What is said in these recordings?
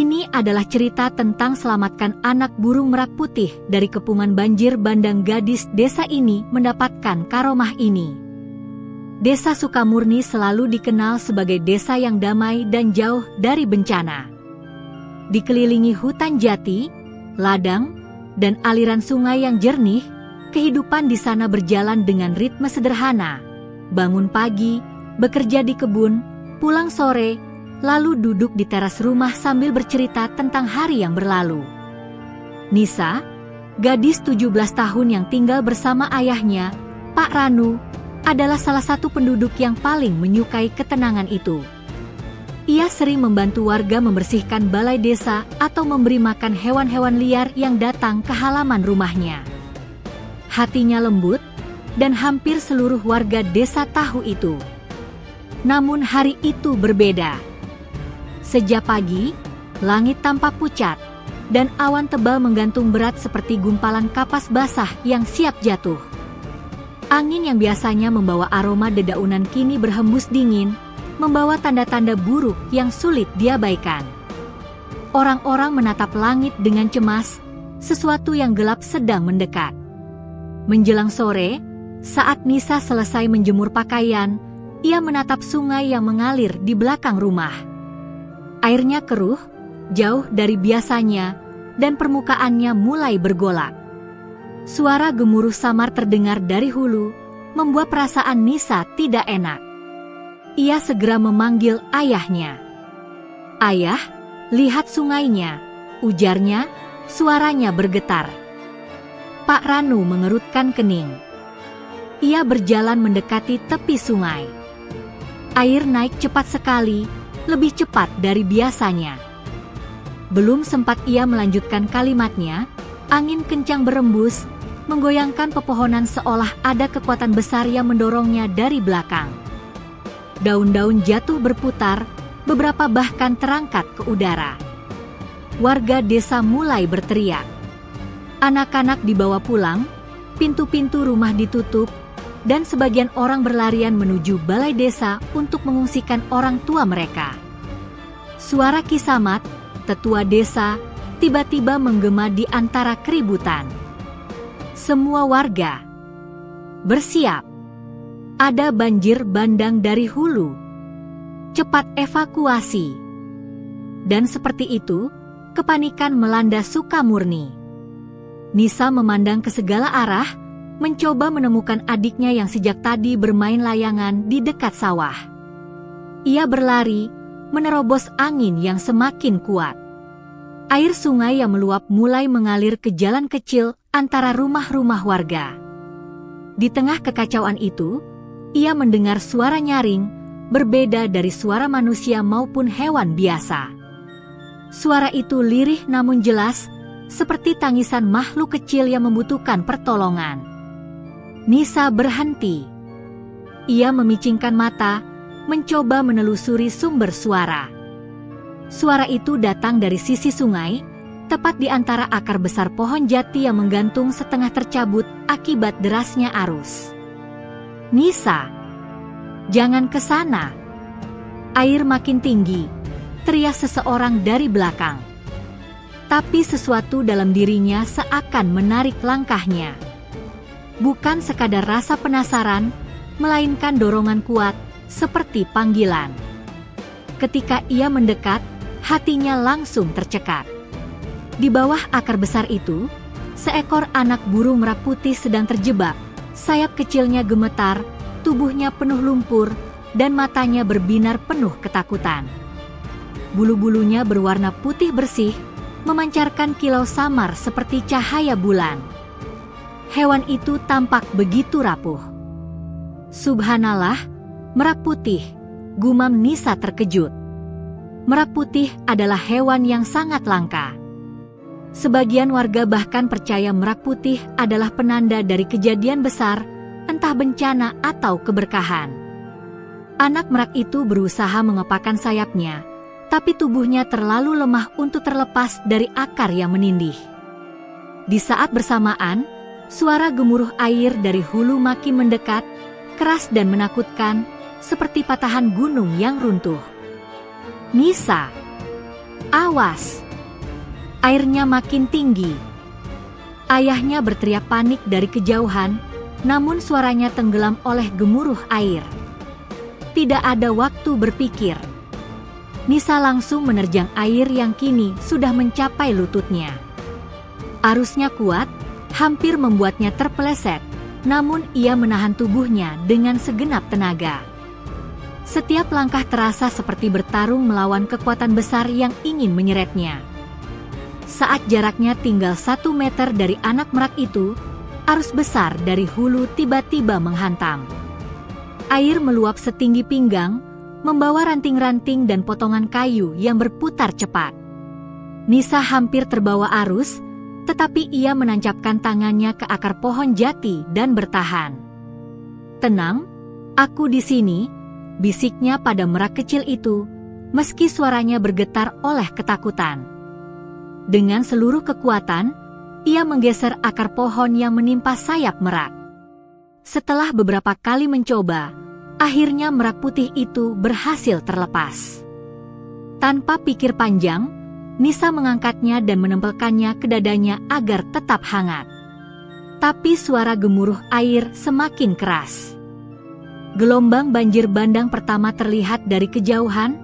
Ini adalah cerita tentang selamatkan anak burung merak putih dari kepungan banjir bandang. Gadis desa ini mendapatkan karomah ini. Desa Sukamurni selalu dikenal sebagai desa yang damai dan jauh dari bencana. Dikelilingi hutan jati, ladang, dan aliran sungai yang jernih, kehidupan di sana berjalan dengan ritme sederhana. Bangun pagi, bekerja di kebun, pulang sore, lalu duduk di teras rumah sambil bercerita tentang hari yang berlalu. Nisa, gadis 17 tahun yang tinggal bersama ayahnya, Pak Ranu, adalah salah satu penduduk yang paling menyukai ketenangan itu. Ia sering membantu warga membersihkan balai desa atau memberi makan hewan-hewan liar yang datang ke halaman rumahnya. Hatinya lembut, dan hampir seluruh warga desa tahu itu. Namun hari itu berbeda. Sejak pagi, langit tampak pucat, dan awan tebal menggantung berat seperti gumpalan kapas basah yang siap jatuh. Angin yang biasanya membawa aroma dedaunan kini berhembus dingin, membawa tanda-tanda buruk yang sulit diabaikan. Orang-orang menatap langit dengan cemas, sesuatu yang gelap sedang mendekat. Menjelang sore, saat Nisa selesai menjemur pakaian, ia menatap sungai yang mengalir di belakang rumah. Airnya keruh, jauh dari biasanya, dan permukaannya mulai bergolak. Suara gemuruh samar terdengar dari hulu, membuat perasaan Nisa tidak enak. Ia segera memanggil ayahnya. "Ayah, lihat sungainya," ujarnya, suaranya bergetar. Pak Ranu mengerutkan kening. Ia berjalan mendekati tepi sungai. Air naik cepat sekali, lebih cepat dari biasanya. Belum sempat ia melanjutkan kalimatnya, angin kencang berembus, menggoyangkan pepohonan seolah ada kekuatan besar yang mendorongnya dari belakang. Daun-daun jatuh berputar, beberapa bahkan terangkat ke udara. Warga desa mulai berteriak. Anak-anak dibawa pulang, pintu-pintu rumah ditutup, dan sebagian orang berlarian menuju balai desa untuk mengungsikan orang tua mereka. Suara Kisamat, tetua desa, tiba-tiba menggema di antara keributan. Semua warga bersiap. Ada banjir bandang dari hulu. Cepat evakuasi. Dan seperti itu, kepanikan melanda Sukamurni. Nisa memandang ke segala arah, mencoba menemukan adiknya yang sejak tadi bermain layangan di dekat sawah. Ia berlari, menerobos angin yang semakin kuat. Air sungai yang meluap mulai mengalir ke jalan kecil antara rumah-rumah warga. Di tengah kekacauan itu, ia mendengar suara nyaring, berbeda dari suara manusia maupun hewan biasa. Suara itu lirih namun jelas, seperti tangisan makhluk kecil yang membutuhkan pertolongan. Nisa berhenti. Ia memicingkan mata, mencoba menelusuri sumber suara. Suara itu datang dari sisi sungai, tepat di antara akar besar pohon jati yang menggantung setengah tercabut akibat derasnya arus. "Nisa, jangan ke sana. Air makin tinggi," teriak seseorang dari belakang. Tapi sesuatu dalam dirinya seakan menarik langkahnya. Bukan sekadar rasa penasaran, melainkan dorongan kuat, seperti panggilan. Ketika ia mendekat, hatinya langsung tercekat. Di bawah akar besar itu, seekor anak burung merak putih sedang terjebak. Sayap kecilnya gemetar, tubuhnya penuh lumpur, dan matanya berbinar penuh ketakutan. Bulu-bulunya berwarna putih bersih, memancarkan kilau samar seperti cahaya bulan. Hewan itu tampak begitu rapuh. "Subhanallah, merak putih," gumam Nisa terkejut. Merak putih adalah hewan yang sangat langka. Sebagian warga bahkan percaya merak putih adalah penanda dari kejadian besar, entah bencana atau keberkahan. Anak merak itu berusaha mengepakkan sayapnya, tapi tubuhnya terlalu lemah untuk terlepas dari akar yang menindih. Di saat bersamaan, suara gemuruh air dari hulu makin mendekat, keras dan menakutkan, seperti patahan gunung yang runtuh. "Nisa, Awas! Airnya makin tinggi. Ayahnya berteriak panik dari kejauhan, namun suaranya tenggelam oleh gemuruh air. Tidak ada waktu berpikir. Nisa langsung menerjang air yang kini sudah mencapai lututnya. Arusnya kuat, hampir membuatnya terpeleset, namun ia menahan tubuhnya dengan segenap tenaga. Setiap langkah terasa seperti bertarung melawan kekuatan besar yang ingin menyeretnya. Saat jaraknya tinggal 1 meter dari anak merak itu, arus besar dari hulu tiba-tiba menghantam. Air meluap setinggi pinggang, membawa ranting-ranting dan potongan kayu yang berputar cepat. Nisa hampir terbawa arus, tetapi ia menancapkan tangannya ke akar pohon jati dan bertahan. "Tenang, aku di sini," bisiknya pada merak kecil itu, meski suaranya bergetar oleh ketakutan. Dengan seluruh kekuatan, ia menggeser akar pohon yang menimpa sayap merak. Setelah beberapa kali mencoba, akhirnya merak putih itu berhasil terlepas. Tanpa pikir panjang, Nisa mengangkatnya dan menempelkannya ke dadanya agar tetap hangat. Tapi suara gemuruh air semakin keras. Gelombang banjir bandang pertama terlihat dari kejauhan.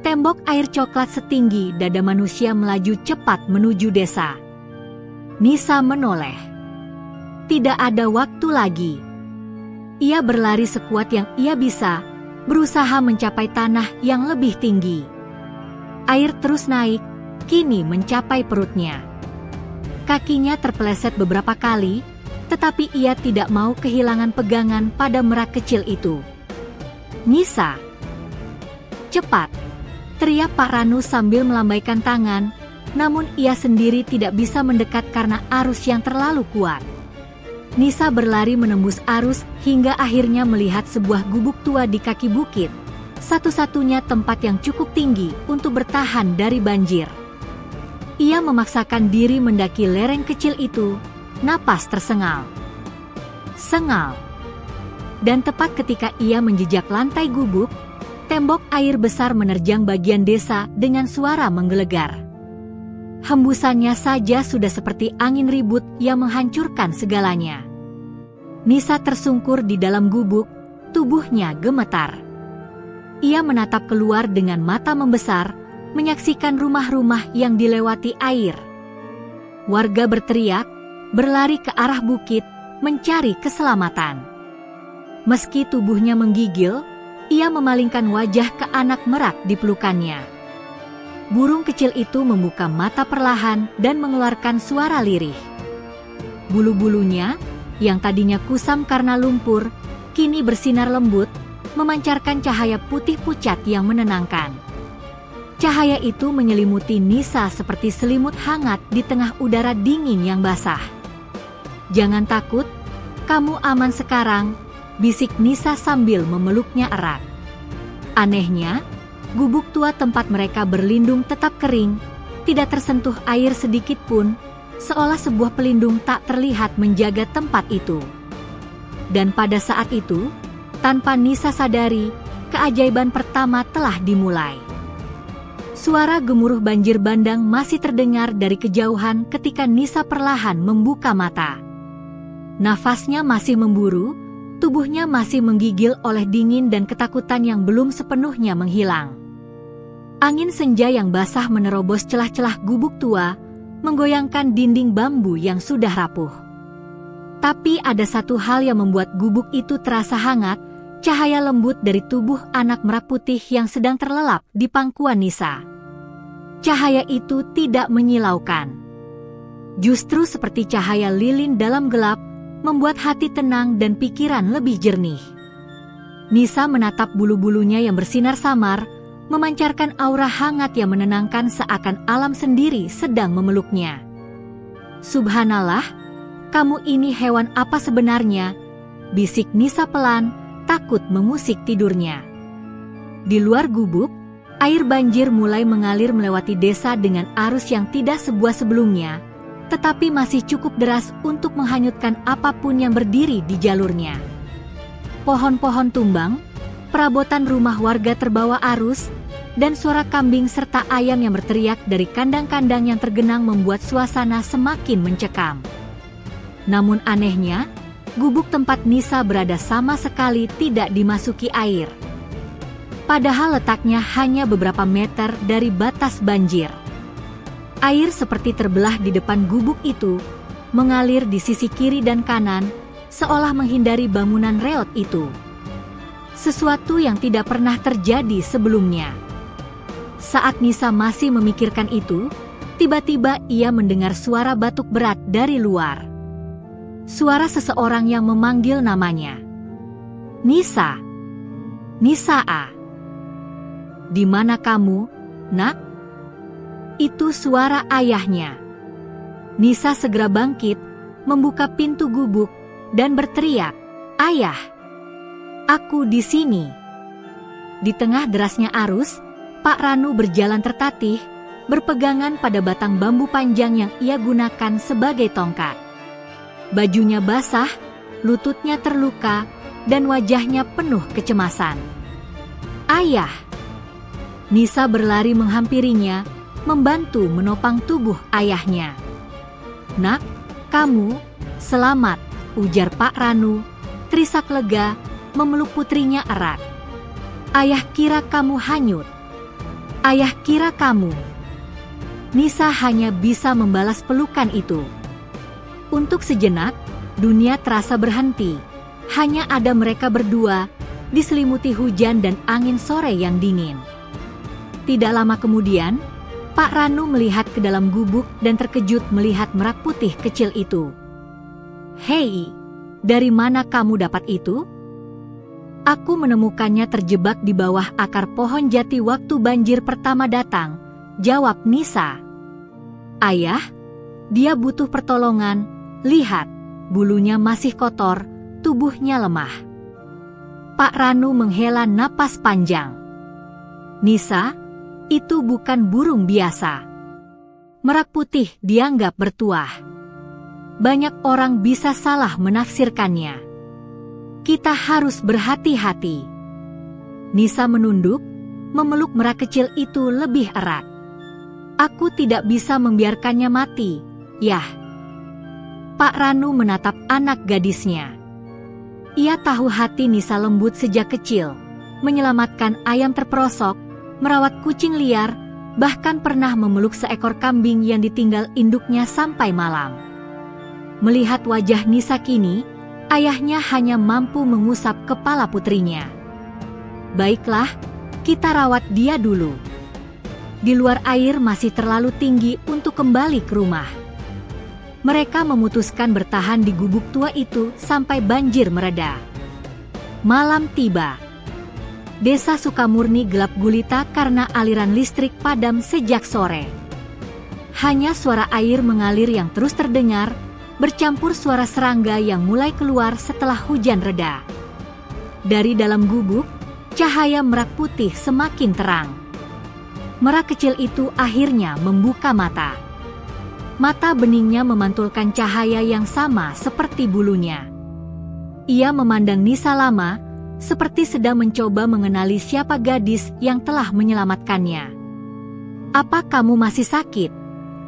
Tembok air coklat setinggi dada manusia melaju cepat menuju desa. Nisa menoleh. Tidak ada waktu lagi. Ia berlari sekuat yang ia bisa, berusaha mencapai tanah yang lebih tinggi. Air terus naik, kini mencapai perutnya. Kakinya terpeleset beberapa kali, tetapi ia tidak mau kehilangan pegangan pada merak kecil itu. "Nisa! Cepat!" teriak Pak Ranu sambil melambaikan tangan, namun ia sendiri tidak bisa mendekat karena arus yang terlalu kuat. Nisa berlari menembus arus hingga akhirnya melihat sebuah gubuk tua di kaki bukit, satu-satunya tempat yang cukup tinggi untuk bertahan dari banjir. Ia memaksakan diri mendaki lereng kecil itu, napas tersengal. Sengal. Dan tepat ketika ia menjejak lantai gubuk, tembok air besar menerjang bagian desa dengan suara menggelegar. Hembusannya saja sudah seperti angin ribut yang menghancurkan segalanya. Nisa tersungkur di dalam gubuk, tubuhnya gemetar. Ia menatap keluar dengan mata membesar, menyaksikan rumah-rumah yang dilewati air. Warga berteriak, berlari ke arah bukit, mencari keselamatan. Meski tubuhnya menggigil, ia memalingkan wajah ke anak merak di pelukannya. Burung kecil itu membuka mata perlahan dan mengeluarkan suara lirih. Bulu-bulunya, yang tadinya kusam karena lumpur, kini bersinar lembut, memancarkan cahaya putih pucat yang menenangkan. Cahaya itu menyelimuti Nisa seperti selimut hangat di tengah udara dingin yang basah. "Jangan takut, kamu aman sekarang," bisik Nisa sambil memeluknya erat. Anehnya, gubuk tua tempat mereka berlindung tetap kering, tidak tersentuh air sedikit pun, seolah sebuah pelindung tak terlihat menjaga tempat itu. Dan pada saat itu, tanpa Nisa sadari, keajaiban pertama telah dimulai. Suara gemuruh banjir bandang masih terdengar dari kejauhan ketika Nisa perlahan membuka mata. Nafasnya masih memburu, tubuhnya masih menggigil oleh dingin dan ketakutan yang belum sepenuhnya menghilang. Angin senja yang basah menerobos celah-celah gubuk tua, menggoyangkan dinding bambu yang sudah rapuh. Tapi ada satu hal yang membuat gubuk itu terasa hangat, cahaya lembut dari tubuh anak merak putih yang sedang terlelap di pangkuan Nisa. Cahaya itu tidak menyilaukan. Justru seperti cahaya lilin dalam gelap, membuat hati tenang dan pikiran lebih jernih. Nisa menatap bulu-bulunya yang bersinar samar, memancarkan aura hangat yang menenangkan seakan alam sendiri sedang memeluknya. "Subhanallah, kamu ini hewan apa sebenarnya?" bisik Nisa pelan, takut mengusik tidurnya. Di luar gubuk, air banjir mulai mengalir melewati desa dengan arus yang tidak sebuah sebelumnya, tetapi masih cukup deras untuk menghanyutkan apapun yang berdiri di jalurnya. Pohon-pohon tumbang, perabotan rumah warga terbawa arus, dan suara kambing serta ayam yang berteriak dari kandang-kandang yang tergenang membuat suasana semakin mencekam. Namun anehnya, gubuk tempat Nisa berada sama sekali tidak dimasuki air. Padahal letaknya hanya beberapa meter dari batas banjir. Air seperti terbelah di depan gubuk itu, mengalir di sisi kiri dan kanan, seolah menghindari bangunan reot itu. Sesuatu yang tidak pernah terjadi sebelumnya. Saat Nisa masih memikirkan itu, tiba-tiba ia mendengar suara batuk berat dari luar. Suara seseorang yang memanggil namanya. Nisa. Nisa-a. Di mana kamu, nak? Itu suara ayahnya. Nisa segera bangkit, membuka pintu gubuk, dan berteriak, "Ayah, aku di sini." Di tengah derasnya arus, Pak Ranu berjalan tertatih, berpegangan pada batang bambu panjang yang ia gunakan sebagai tongkat. Bajunya basah, lututnya terluka, dan wajahnya penuh kecemasan. "Ayah!" Nisa berlari menghampirinya, membantu menopang tubuh ayahnya. "Nak, kamu selamat," ujar Pak Ranu, terisak lega, memeluk putrinya erat. "Ayah kira kamu hanyut. Ayah kira kamu..." Nisa hanya bisa membalas pelukan itu. Untuk sejenak, dunia terasa berhenti. Hanya ada mereka berdua, diselimuti hujan dan angin sore yang dingin. Tidak lama kemudian, Pak Ranu melihat ke dalam gubuk dan terkejut melihat merak putih kecil itu. "Hei, dari mana kamu dapat itu?" "Aku menemukannya terjebak di bawah akar pohon jati waktu banjir pertama datang," jawab Nisa. "Ayah, dia butuh pertolongan. Lihat, bulunya masih kotor, tubuhnya lemah." Pak Ranu menghela napas panjang. "Nisa, itu bukan burung biasa. Merak putih dianggap bertuah. Banyak orang bisa salah menafsirkannya. Kita harus berhati-hati." Nisa menunduk, memeluk merak kecil itu lebih erat. "Aku tidak bisa membiarkannya mati, yah." Pak Ranu menatap anak gadisnya. Ia tahu hati Nisa lembut sejak kecil, menyelamatkan ayam terperosok, merawat kucing liar, bahkan pernah memeluk seekor kambing yang ditinggal induknya sampai malam. Melihat wajah Nisa kini, ayahnya hanya mampu mengusap kepala putrinya. "Baiklah, kita rawat dia dulu. Di luar air masih terlalu tinggi untuk kembali ke rumah." Mereka memutuskan bertahan di gubuk tua itu sampai banjir mereda. Malam tiba. Desa Sukamurni gelap gulita karena aliran listrik padam sejak sore. Hanya suara air mengalir yang terus terdengar, bercampur suara serangga yang mulai keluar setelah hujan reda. Dari dalam gubuk, cahaya merak putih semakin terang. Merak kecil itu akhirnya membuka mata. Mata beningnya memantulkan cahaya yang sama seperti bulunya. Ia memandang Nisa lama, seperti sedang mencoba mengenali siapa gadis yang telah menyelamatkannya. "Apa kamu masih sakit?"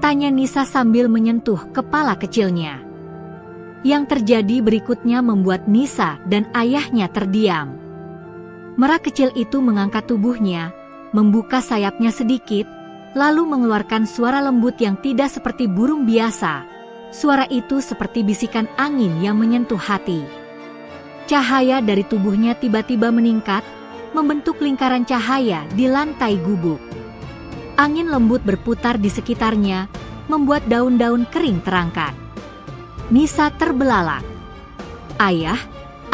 tanya Nisa sambil menyentuh kepala kecilnya. Yang terjadi berikutnya membuat Nisa dan ayahnya terdiam. Merak kecil itu mengangkat tubuhnya, membuka sayapnya sedikit, lalu mengeluarkan suara lembut yang tidak seperti burung biasa. Suara itu seperti bisikan angin yang menyentuh hati. Cahaya dari tubuhnya tiba-tiba meningkat, membentuk lingkaran cahaya di lantai gubuk. Angin lembut berputar di sekitarnya, membuat daun-daun kering terangkat. Nisa terbelalak. "Ayah,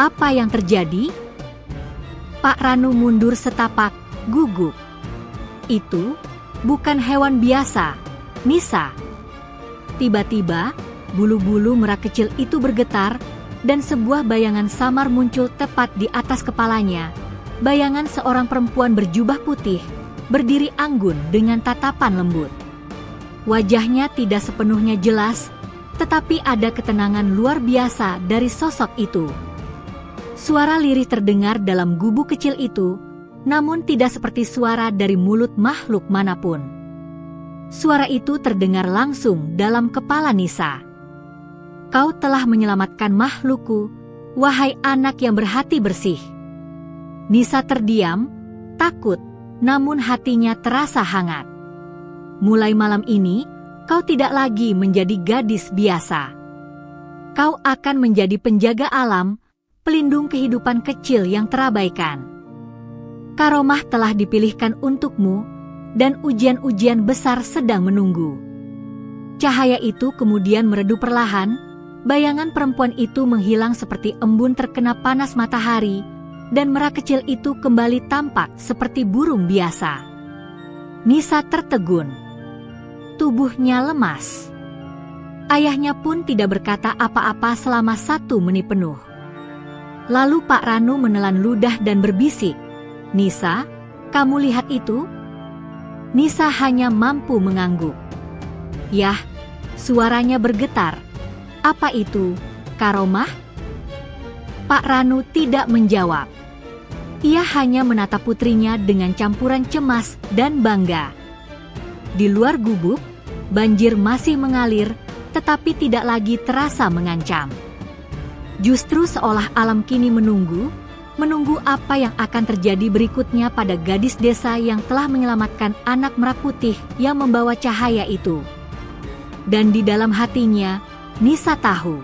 apa yang terjadi?" Pak Ranu mundur setapak, gugup. "Itu bukan hewan biasa, Nisa." Tiba-tiba, bulu-bulu merak kecil itu bergetar, dan sebuah bayangan samar muncul tepat di atas kepalanya. Bayangan seorang perempuan berjubah putih, berdiri anggun dengan tatapan lembut. Wajahnya tidak sepenuhnya jelas, tetapi ada ketenangan luar biasa dari sosok itu. Suara lirih terdengar dalam gubuk kecil itu, namun tidak seperti suara dari mulut makhluk manapun. Suara itu terdengar langsung dalam kepala Nisa. Kau telah menyelamatkan makhlukku, wahai anak yang berhati bersih. Nisa terdiam, takut, namun hatinya terasa hangat. Mulai malam ini, kau tidak lagi menjadi gadis biasa. Kau akan menjadi penjaga alam, pelindung kehidupan kecil yang terabaikan. Karomah telah dipilihkan untukmu, dan ujian-ujian besar sedang menunggu. Cahaya itu kemudian meredup perlahan, bayangan perempuan itu menghilang seperti embun terkena panas matahari, dan merak kecil itu kembali tampak seperti burung biasa. Nisa tertegun. Tubuhnya lemas. Ayahnya pun tidak berkata apa-apa selama 1 menit penuh. Lalu Pak Ranu menelan ludah dan berbisik, "Nisa, kamu lihat itu?" Nisa hanya mampu mengangguk. Yah, suaranya bergetar. Apa itu, Karomah? Pak Ranu tidak menjawab. Ia hanya menatap putrinya dengan campuran cemas dan bangga. Di luar gubuk, banjir masih mengalir, tetapi tidak lagi terasa mengancam. Justru seolah alam kini menunggu apa yang akan terjadi berikutnya pada gadis desa yang telah menyelamatkan anak merah putih yang membawa cahaya itu. Dan di dalam hatinya, Nisa tahu,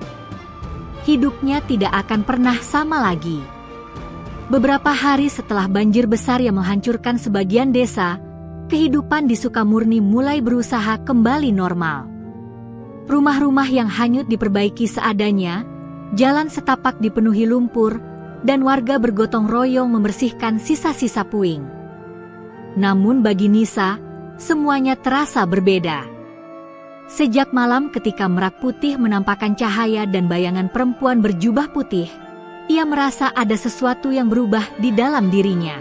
hidupnya tidak akan pernah sama lagi. Beberapa hari setelah banjir besar yang menghancurkan sebagian desa, kehidupan di Sukamurni mulai berusaha kembali normal. Rumah-rumah yang hanyut diperbaiki seadanya, jalan setapak dipenuhi lumpur, dan warga bergotong royong membersihkan sisa-sisa puing. Namun bagi Nisa, semuanya terasa berbeda. Sejak malam ketika merak putih menampakkan cahaya dan bayangan perempuan berjubah putih, ia merasa ada sesuatu yang berubah di dalam dirinya.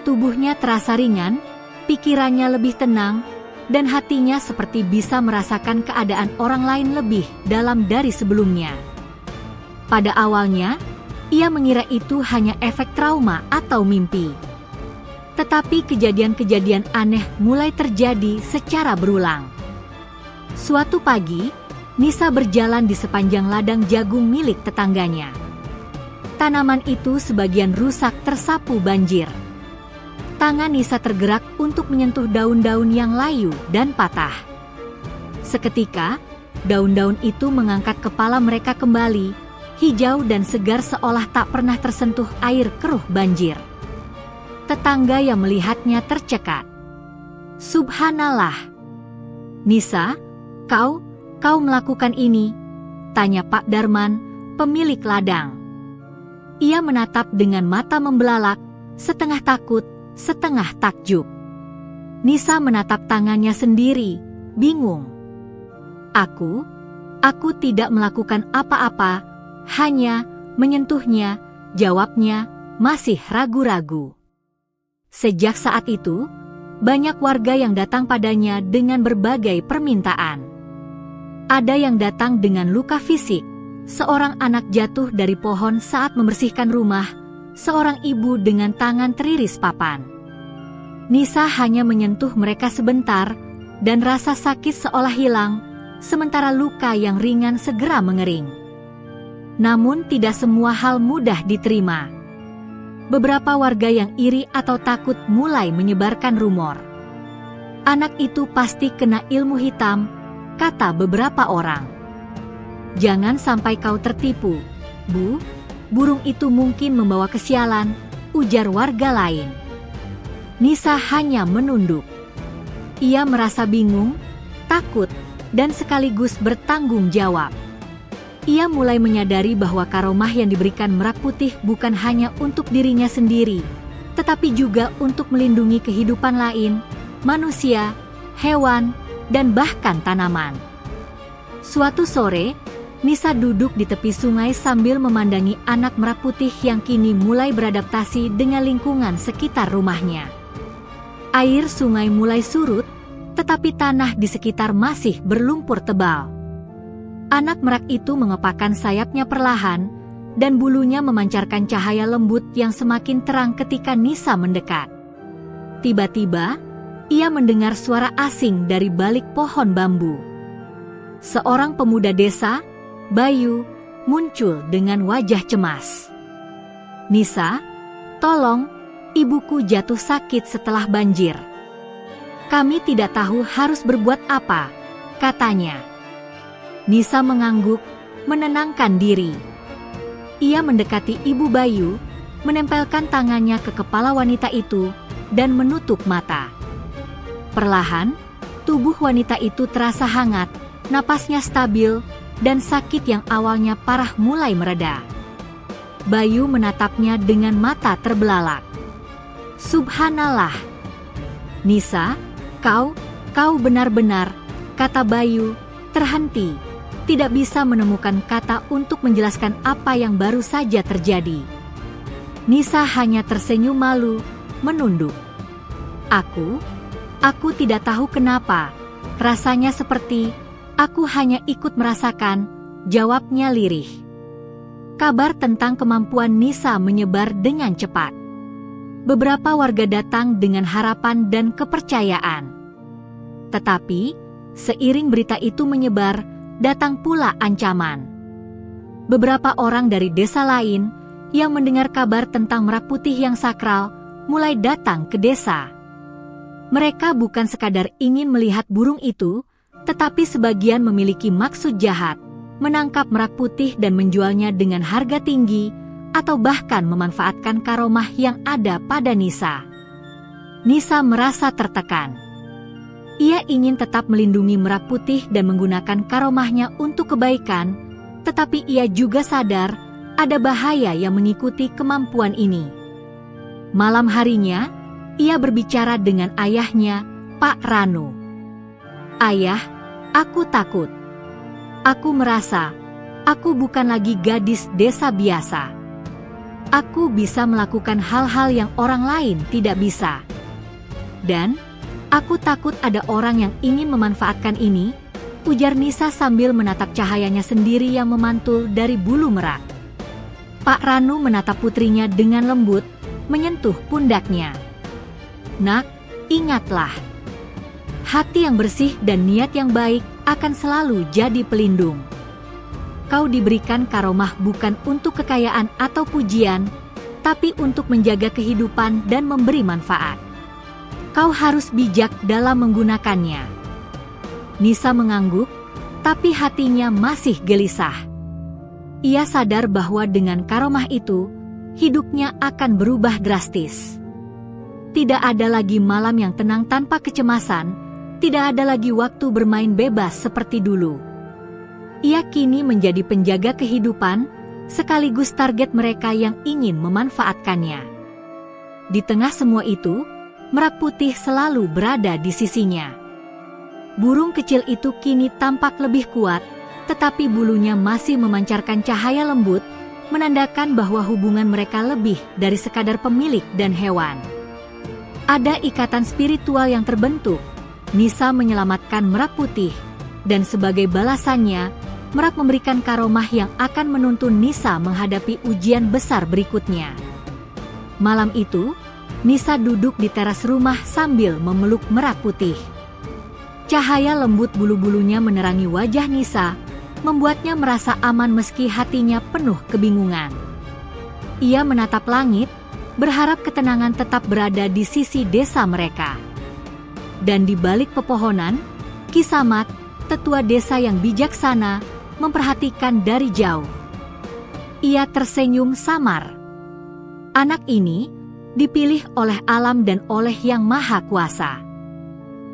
Tubuhnya terasa ringan, pikirannya lebih tenang, dan hatinya seperti bisa merasakan keadaan orang lain lebih dalam dari sebelumnya. Pada awalnya, ia mengira itu hanya efek trauma atau mimpi. Tetapi kejadian-kejadian aneh mulai terjadi secara berulang. Suatu pagi, Nisa berjalan di sepanjang ladang jagung milik tetangganya. Tanaman itu sebagian rusak tersapu banjir. Tangan Nisa tergerak untuk menyentuh daun-daun yang layu dan patah. Seketika, daun-daun itu mengangkat kepala mereka kembali, hijau dan segar seolah tak pernah tersentuh air keruh banjir. Tetangga yang melihatnya tercekat. Subhanallah. Nisa, kau melakukan ini? Tanya Pak Darman, pemilik ladang. Ia menatap dengan mata membelalak, setengah takut, setengah takjub. Nisa menatap tangannya sendiri, bingung. Aku tidak melakukan apa-apa, hanya menyentuhnya, jawabnya, masih ragu-ragu. Sejak saat itu, banyak warga yang datang padanya dengan berbagai permintaan. Ada yang datang dengan luka fisik, seorang anak jatuh dari pohon saat membersihkan rumah, seorang ibu dengan tangan teriris papan. Nisa hanya menyentuh mereka sebentar, dan rasa sakit seolah hilang, sementara luka yang ringan segera mengering. Namun tidak semua hal mudah diterima. Beberapa warga yang iri atau takut mulai menyebarkan rumor. Anak itu pasti kena ilmu hitam, kata beberapa orang. Jangan sampai kau tertipu, Bu. Burung itu mungkin membawa kesialan, ujar warga lain. Nisa hanya menunduk. Ia merasa bingung, takut, dan sekaligus bertanggung jawab. Ia mulai menyadari bahwa karomah yang diberikan merak putih bukan hanya untuk dirinya sendiri, tetapi juga untuk melindungi kehidupan lain, manusia, hewan, dan bahkan tanaman. Suatu sore, Nisa duduk di tepi sungai sambil memandangi anak merak putih yang kini mulai beradaptasi dengan lingkungan sekitar rumahnya. Air sungai mulai surut, tetapi tanah di sekitar masih berlumpur tebal. Anak merak itu mengepakkan sayapnya perlahan, dan bulunya memancarkan cahaya lembut yang semakin terang ketika Nisa mendekat. Tiba-tiba, ia mendengar suara asing dari balik pohon bambu. Seorang pemuda desa, Bayu, muncul dengan wajah cemas. "Nisa, tolong, ibuku jatuh sakit setelah banjir. Kami tidak tahu harus berbuat apa," katanya. Nisa mengangguk, menenangkan diri. Ia mendekati ibu Bayu, menempelkan tangannya ke kepala wanita itu, dan menutup mata. Perlahan, tubuh wanita itu terasa hangat, napasnya stabil, dan sakit yang awalnya parah mulai mereda. Bayu menatapnya dengan mata terbelalak. "Subhanallah. Nisa, kau benar-benar," kata Bayu, terhenti, tidak bisa menemukan kata untuk menjelaskan apa yang baru saja terjadi. Nisa hanya tersenyum malu, menunduk. Aku tidak tahu kenapa, rasanya seperti, aku hanya ikut merasakan," jawabnya lirih. Kabar tentang kemampuan Nisa menyebar dengan cepat. Beberapa warga datang dengan harapan dan kepercayaan. Tetapi, seiring berita itu menyebar, datang pula ancaman. Beberapa orang dari desa lain yang mendengar kabar tentang Merak Putih yang sakral mulai datang ke desa. Mereka bukan sekadar ingin melihat burung itu, tetapi sebagian memiliki maksud jahat, menangkap Merak Putih dan menjualnya dengan harga tinggi, atau bahkan memanfaatkan karomah yang ada pada Nisa. Nisa merasa tertekan. Ia ingin tetap melindungi Merak Putih dan menggunakan karomahnya untuk kebaikan, tetapi ia juga sadar ada bahaya yang mengikuti kemampuan ini. Malam harinya, ia berbicara dengan ayahnya, Pak Ranu. "Ayah, aku takut. Aku merasa, aku bukan lagi gadis desa biasa. Aku bisa melakukan hal-hal yang orang lain tidak bisa. Dan, aku takut ada orang yang ingin memanfaatkan ini," ujar Nisa sambil menatap cahayanya sendiri yang memantul dari bulu merak. Pak Ranu menatap putrinya dengan lembut, menyentuh pundaknya. "Nak, ingatlah. Hati yang bersih dan niat yang baik akan selalu jadi pelindung. Kau diberikan karomah bukan untuk kekayaan atau pujian, tapi untuk menjaga kehidupan dan memberi manfaat. Kau harus bijak dalam menggunakannya." Nisa mengangguk, tapi hatinya masih gelisah. Ia sadar bahwa dengan karomah itu, hidupnya akan berubah drastis. Tidak ada lagi malam yang tenang tanpa kecemasan, tidak ada lagi waktu bermain bebas seperti dulu. Ia kini menjadi penjaga kehidupan, sekaligus target mereka yang ingin memanfaatkannya. Di tengah semua itu, Merak Putih selalu berada di sisinya. Burung kecil itu kini tampak lebih kuat, tetapi bulunya masih memancarkan cahaya lembut, menandakan bahwa hubungan mereka lebih dari sekadar pemilik dan hewan. Ada ikatan spiritual yang terbentuk. Nisa menyelamatkan Merak Putih, dan sebagai balasannya, Merak memberikan karomah yang akan menuntun Nisa menghadapi ujian besar berikutnya. Malam itu, Nisa duduk di teras rumah sambil memeluk Merak Putih. Cahaya lembut bulu-bulunya menerangi wajah Nisa, membuatnya merasa aman meski hatinya penuh kebingungan. Ia menatap langit, berharap ketenangan tetap berada di sisi desa mereka. Dan di balik pepohonan, Kisamat, tetua desa yang bijaksana, memperhatikan dari jauh. Ia tersenyum samar. Anak ini dipilih oleh alam dan oleh Yang Maha Kuasa.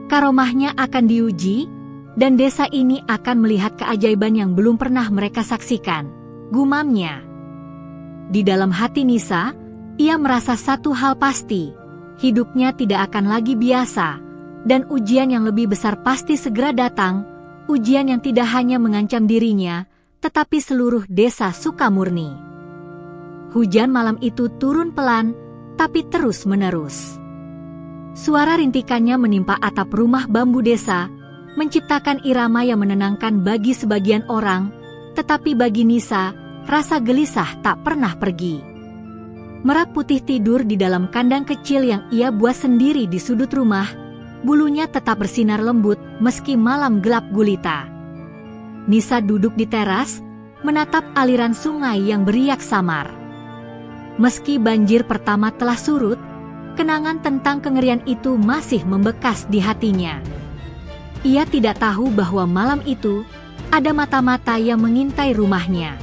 Karomahnya akan diuji, dan desa ini akan melihat keajaiban yang belum pernah mereka saksikan, gumamnya. Di dalam hati Nisa, ia merasa satu hal pasti, hidupnya tidak akan lagi biasa, dan ujian yang lebih besar pasti segera datang, ujian yang tidak hanya mengancam dirinya, tetapi seluruh desa Sukamurni. Hujan malam itu turun pelan, tapi terus-menerus. Suara rintikannya menimpa atap rumah bambu desa, menciptakan irama yang menenangkan bagi sebagian orang, tetapi bagi Nisa, rasa gelisah tak pernah pergi. Merak Putih tidur di dalam kandang kecil yang ia buat sendiri di sudut rumah. Bulunya tetap bersinar lembut meski malam gelap gulita. Nisa duduk di teras, menatap aliran sungai yang beriak samar. Meski banjir pertama telah surut, kenangan tentang kengerian itu masih membekas di hatinya. Ia tidak tahu bahwa malam itu, ada mata-mata yang mengintai rumahnya.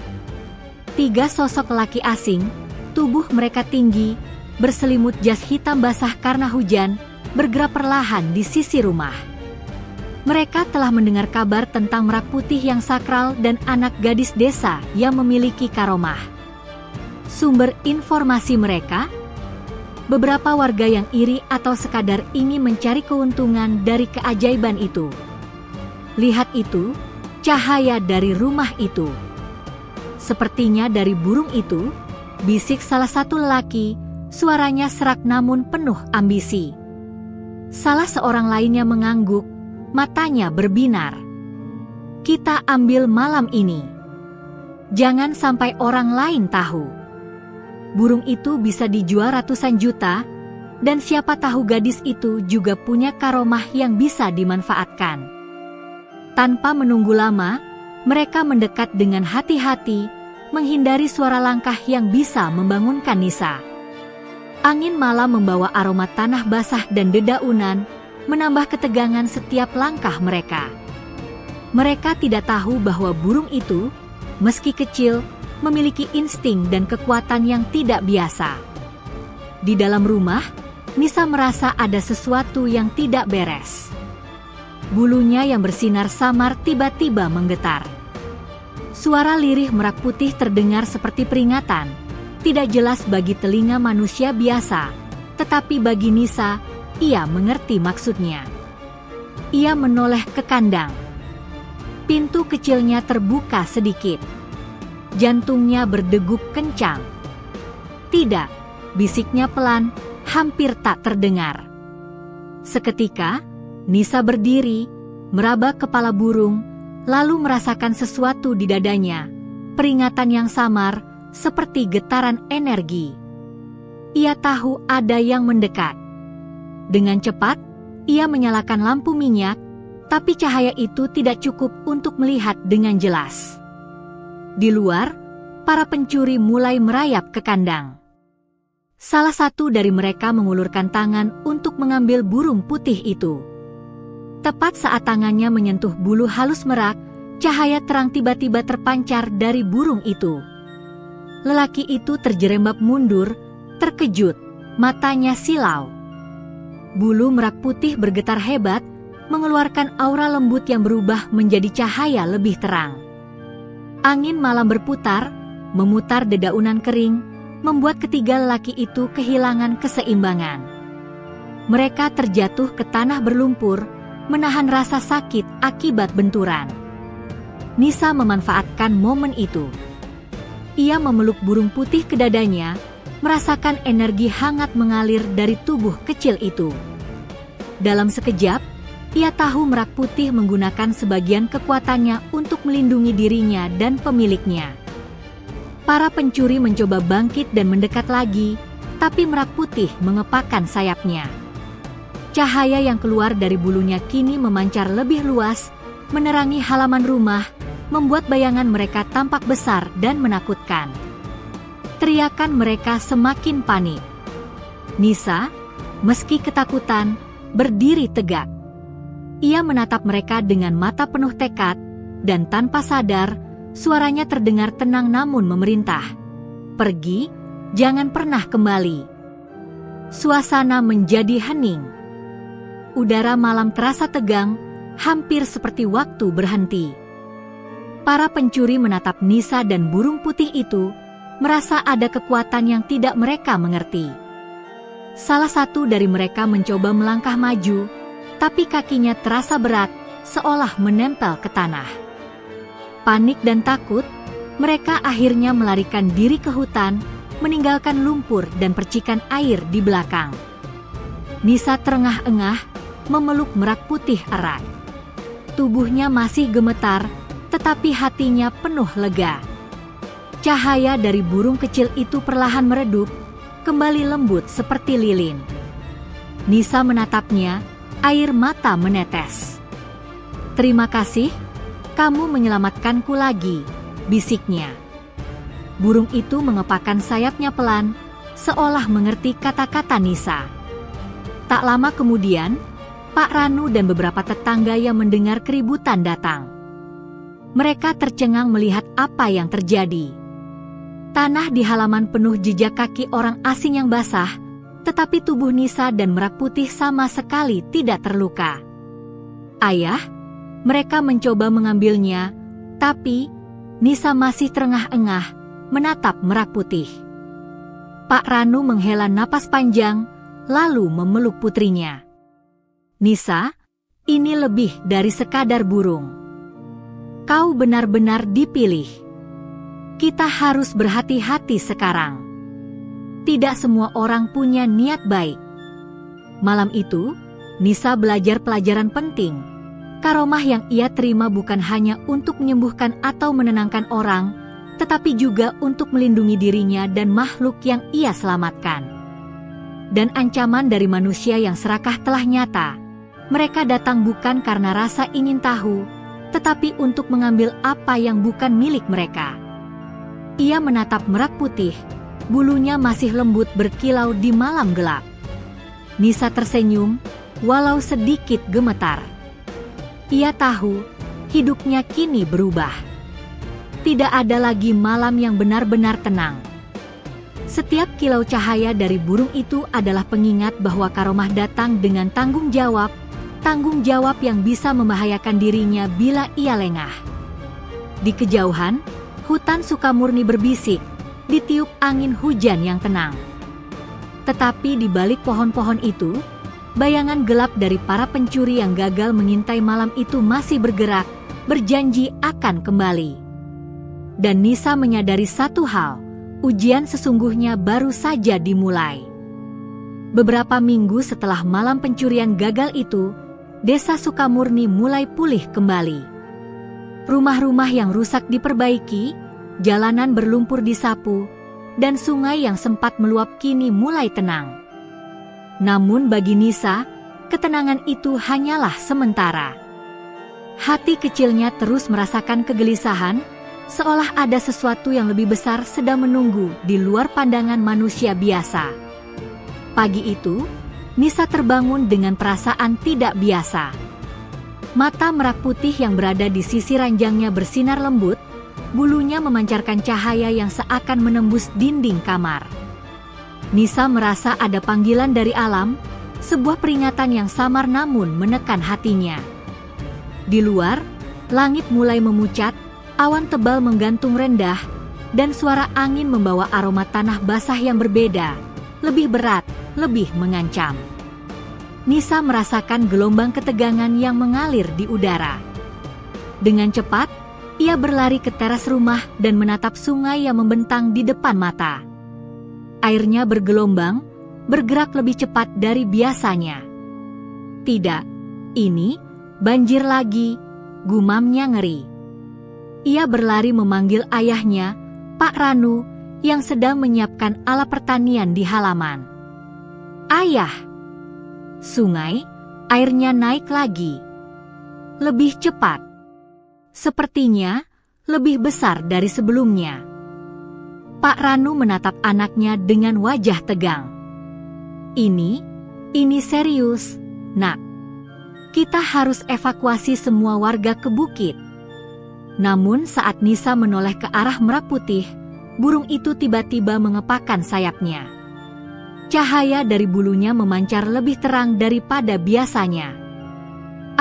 3 sosok lelaki asing, tubuh mereka tinggi, berselimut jas hitam basah karena hujan, bergerak perlahan di sisi rumah. Mereka telah mendengar kabar tentang Merak Putih yang sakral dan anak gadis desa yang memiliki karomah. Sumber informasi mereka? Beberapa warga yang iri atau sekadar ingin mencari keuntungan dari keajaiban itu. Lihat itu, cahaya dari rumah itu. Sepertinya dari burung itu, bisik salah satu lelaki, suaranya serak namun penuh ambisi. Salah seorang lainnya mengangguk, matanya berbinar. Kita ambil malam ini. Jangan sampai orang lain tahu. Burung itu bisa dijual ratusan juta, dan siapa tahu gadis itu juga punya karomah yang bisa dimanfaatkan. Tanpa menunggu lama, mereka mendekat dengan hati-hati, menghindari suara langkah yang bisa membangunkan Nisa. Angin malam membawa aroma tanah basah dan dedaunan, menambah ketegangan setiap langkah mereka. Mereka tidak tahu bahwa burung itu, meski kecil, memiliki insting dan kekuatan yang tidak biasa. Di dalam rumah, Nisa merasa ada sesuatu yang tidak beres. Bulunya yang bersinar samar tiba-tiba menggetar. Suara lirih Merak Putih terdengar seperti peringatan, tidak jelas bagi telinga manusia biasa, tetapi bagi Nisa, ia mengerti maksudnya. Ia menoleh ke kandang. Pintu kecilnya terbuka sedikit. Jantungnya berdegup kencang. Tidak, bisiknya pelan, hampir tak terdengar. Seketika, Nisa berdiri, meraba kepala burung, lalu merasakan sesuatu di dadanya, peringatan yang samar, seperti getaran energi. Ia tahu ada yang mendekat. Dengan cepat, ia menyalakan lampu minyak, tapi cahaya itu tidak cukup untuk melihat dengan jelas. Di luar, para pencuri mulai merayap ke kandang. Salah satu dari mereka mengulurkan tangan untuk mengambil burung putih itu. Tepat saat tangannya menyentuh bulu halus merak, cahaya terang tiba-tiba terpancar dari burung itu. Lelaki itu terjerembab mundur, terkejut, matanya silau. Bulu Merak Putih bergetar hebat, mengeluarkan aura lembut yang berubah menjadi cahaya lebih terang. Angin malam berputar, memutar dedaunan kering, membuat ketiga lelaki itu kehilangan keseimbangan. Mereka terjatuh ke tanah berlumpur, menahan rasa sakit akibat benturan. Nisa memanfaatkan momen itu. Ia memeluk burung putih ke dadanya, merasakan energi hangat mengalir dari tubuh kecil itu. Dalam sekejap, ia tahu Merak Putih menggunakan sebagian kekuatannya untuk melindungi dirinya dan pemiliknya. Para pencuri mencoba bangkit dan mendekat lagi, tapi Merak Putih mengepakkan sayapnya. Cahaya yang keluar dari bulunya kini memancar lebih luas, menerangi halaman rumah, membuat bayangan mereka tampak besar dan menakutkan. Teriakan mereka semakin panik. Nisa, meski ketakutan, berdiri tegak. Ia menatap mereka dengan mata penuh tekad, dan tanpa sadar, suaranya terdengar tenang namun memerintah. Pergi, jangan pernah kembali. Suasana menjadi hening. Udara malam terasa tegang, hampir seperti waktu berhenti. Para pencuri menatap Nisa dan burung putih itu, merasa ada kekuatan yang tidak mereka mengerti. Salah satu dari mereka mencoba melangkah maju, tapi kakinya terasa berat, seolah menempel ke tanah. Panik dan takut, mereka akhirnya melarikan diri ke hutan, meninggalkan lumpur dan percikan air di belakang. Nisa terengah-engah, memeluk Merak Putih erat. Tubuhnya masih gemetar, tetapi hatinya penuh lega. Cahaya dari burung kecil itu perlahan meredup, kembali lembut seperti lilin. Nisa menatapnya, air mata menetes. "Terima kasih, kamu menyelamatkanku lagi," bisiknya. Burung itu mengepakkan sayapnya pelan, seolah mengerti kata-kata Nisa. Tak lama kemudian, Pak Ranu dan beberapa tetangga yang mendengar keributan datang. Mereka tercengang melihat apa yang terjadi. Tanah di halaman penuh jejak kaki orang asing yang basah, tetapi tubuh Nisa dan Merak Putih sama sekali tidak terluka. "Ayah," mereka mencoba mengambilnya, tapi Nisa masih terengah-engah menatap Merak Putih. Pak Ranu menghela napas panjang, lalu memeluk putrinya. "Nisa, ini lebih dari sekadar burung. Kau benar-benar dipilih. Kita harus berhati-hati sekarang. Tidak semua orang punya niat baik." Malam itu, Nisa belajar pelajaran penting. Karomah yang ia terima bukan hanya untuk menyembuhkan atau menenangkan orang, tetapi juga untuk melindungi dirinya dan makhluk yang ia selamatkan. Dan ancaman dari manusia yang serakah telah nyata. Mereka datang bukan karena rasa ingin tahu, tetapi untuk mengambil apa yang bukan milik mereka. Ia menatap Merak Putih, bulunya masih lembut berkilau di malam gelap. Nisa tersenyum, walau sedikit gemetar. Ia tahu, hidupnya kini berubah. Tidak ada lagi malam yang benar-benar tenang. Setiap kilau cahaya dari burung itu adalah pengingat bahwa Karomah datang dengan tanggung jawab yang bisa membahayakan dirinya bila ia lengah. Di kejauhan, hutan Sukamurni berbisik, ditiup angin hujan yang tenang. Tetapi di balik pohon-pohon itu, bayangan gelap dari para pencuri yang gagal mengintai malam itu masih bergerak, berjanji akan kembali. Dan Nisa menyadari satu hal, ujian sesungguhnya baru saja dimulai. Beberapa minggu setelah malam pencurian gagal itu, Desa Sukamurni mulai pulih kembali. Rumah-rumah yang rusak diperbaiki, jalanan berlumpur disapu, dan sungai yang sempat meluap kini mulai tenang. Namun bagi Nisa, ketenangan itu hanyalah sementara. Hati kecilnya terus merasakan kegelisahan, seolah ada sesuatu yang lebih besar sedang menunggu di luar pandangan manusia biasa. Pagi itu, Nisa terbangun dengan perasaan tidak biasa. Mata Merak Putih yang berada di sisi ranjangnya bersinar lembut, bulunya memancarkan cahaya yang seakan menembus dinding kamar. Nisa merasa ada panggilan dari alam, sebuah peringatan yang samar namun menekan hatinya. Di luar, langit mulai memucat, awan tebal menggantung rendah, dan suara angin membawa aroma tanah basah yang berbeda, lebih berat, lebih mengancam. Nisa merasakan gelombang ketegangan yang mengalir di udara. Dengan cepat, ia berlari ke teras rumah dan menatap sungai yang membentang di depan mata. Airnya bergelombang, bergerak lebih cepat dari biasanya. "Tidak, ini banjir lagi," gumamnya ngeri. Ia berlari memanggil ayahnya, Pak Ranu, yang sedang menyiapkan alat pertanian di halaman. "Ayah!" Sungai, airnya naik lagi. Lebih cepat. Sepertinya, lebih besar dari sebelumnya. Pak Ranu menatap anaknya dengan wajah tegang. Ini serius, Nak. Kita harus evakuasi semua warga ke bukit." Namun saat Nisa menoleh ke arah Merak Putih, burung itu tiba-tiba mengepakkan sayapnya. Cahaya dari bulunya memancar lebih terang daripada biasanya.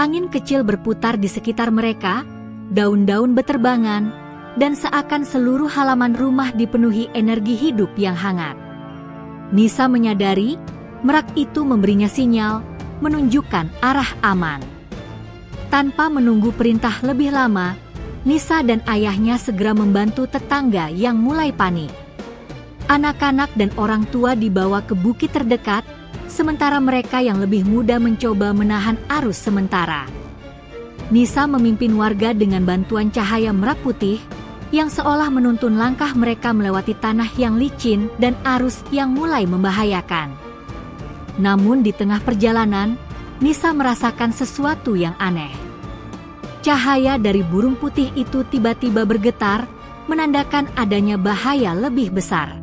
Angin kecil berputar di sekitar mereka, daun-daun beterbangan, dan seakan seluruh halaman rumah dipenuhi energi hidup yang hangat. Nisa menyadari, Merak itu memberinya sinyal, menunjukkan arah aman. Tanpa menunggu perintah lebih lama, Nisa dan ayahnya segera membantu tetangga yang mulai panik. Anak-anak dan orang tua dibawa ke bukit terdekat, sementara mereka yang lebih muda mencoba menahan arus sementara. Nisa memimpin warga dengan bantuan cahaya Merak Putih, yang seolah menuntun langkah mereka melewati tanah yang licin dan arus yang mulai membahayakan. Namun di tengah perjalanan, Nisa merasakan sesuatu yang aneh. Cahaya dari burung putih itu tiba-tiba bergetar, menandakan adanya bahaya lebih besar.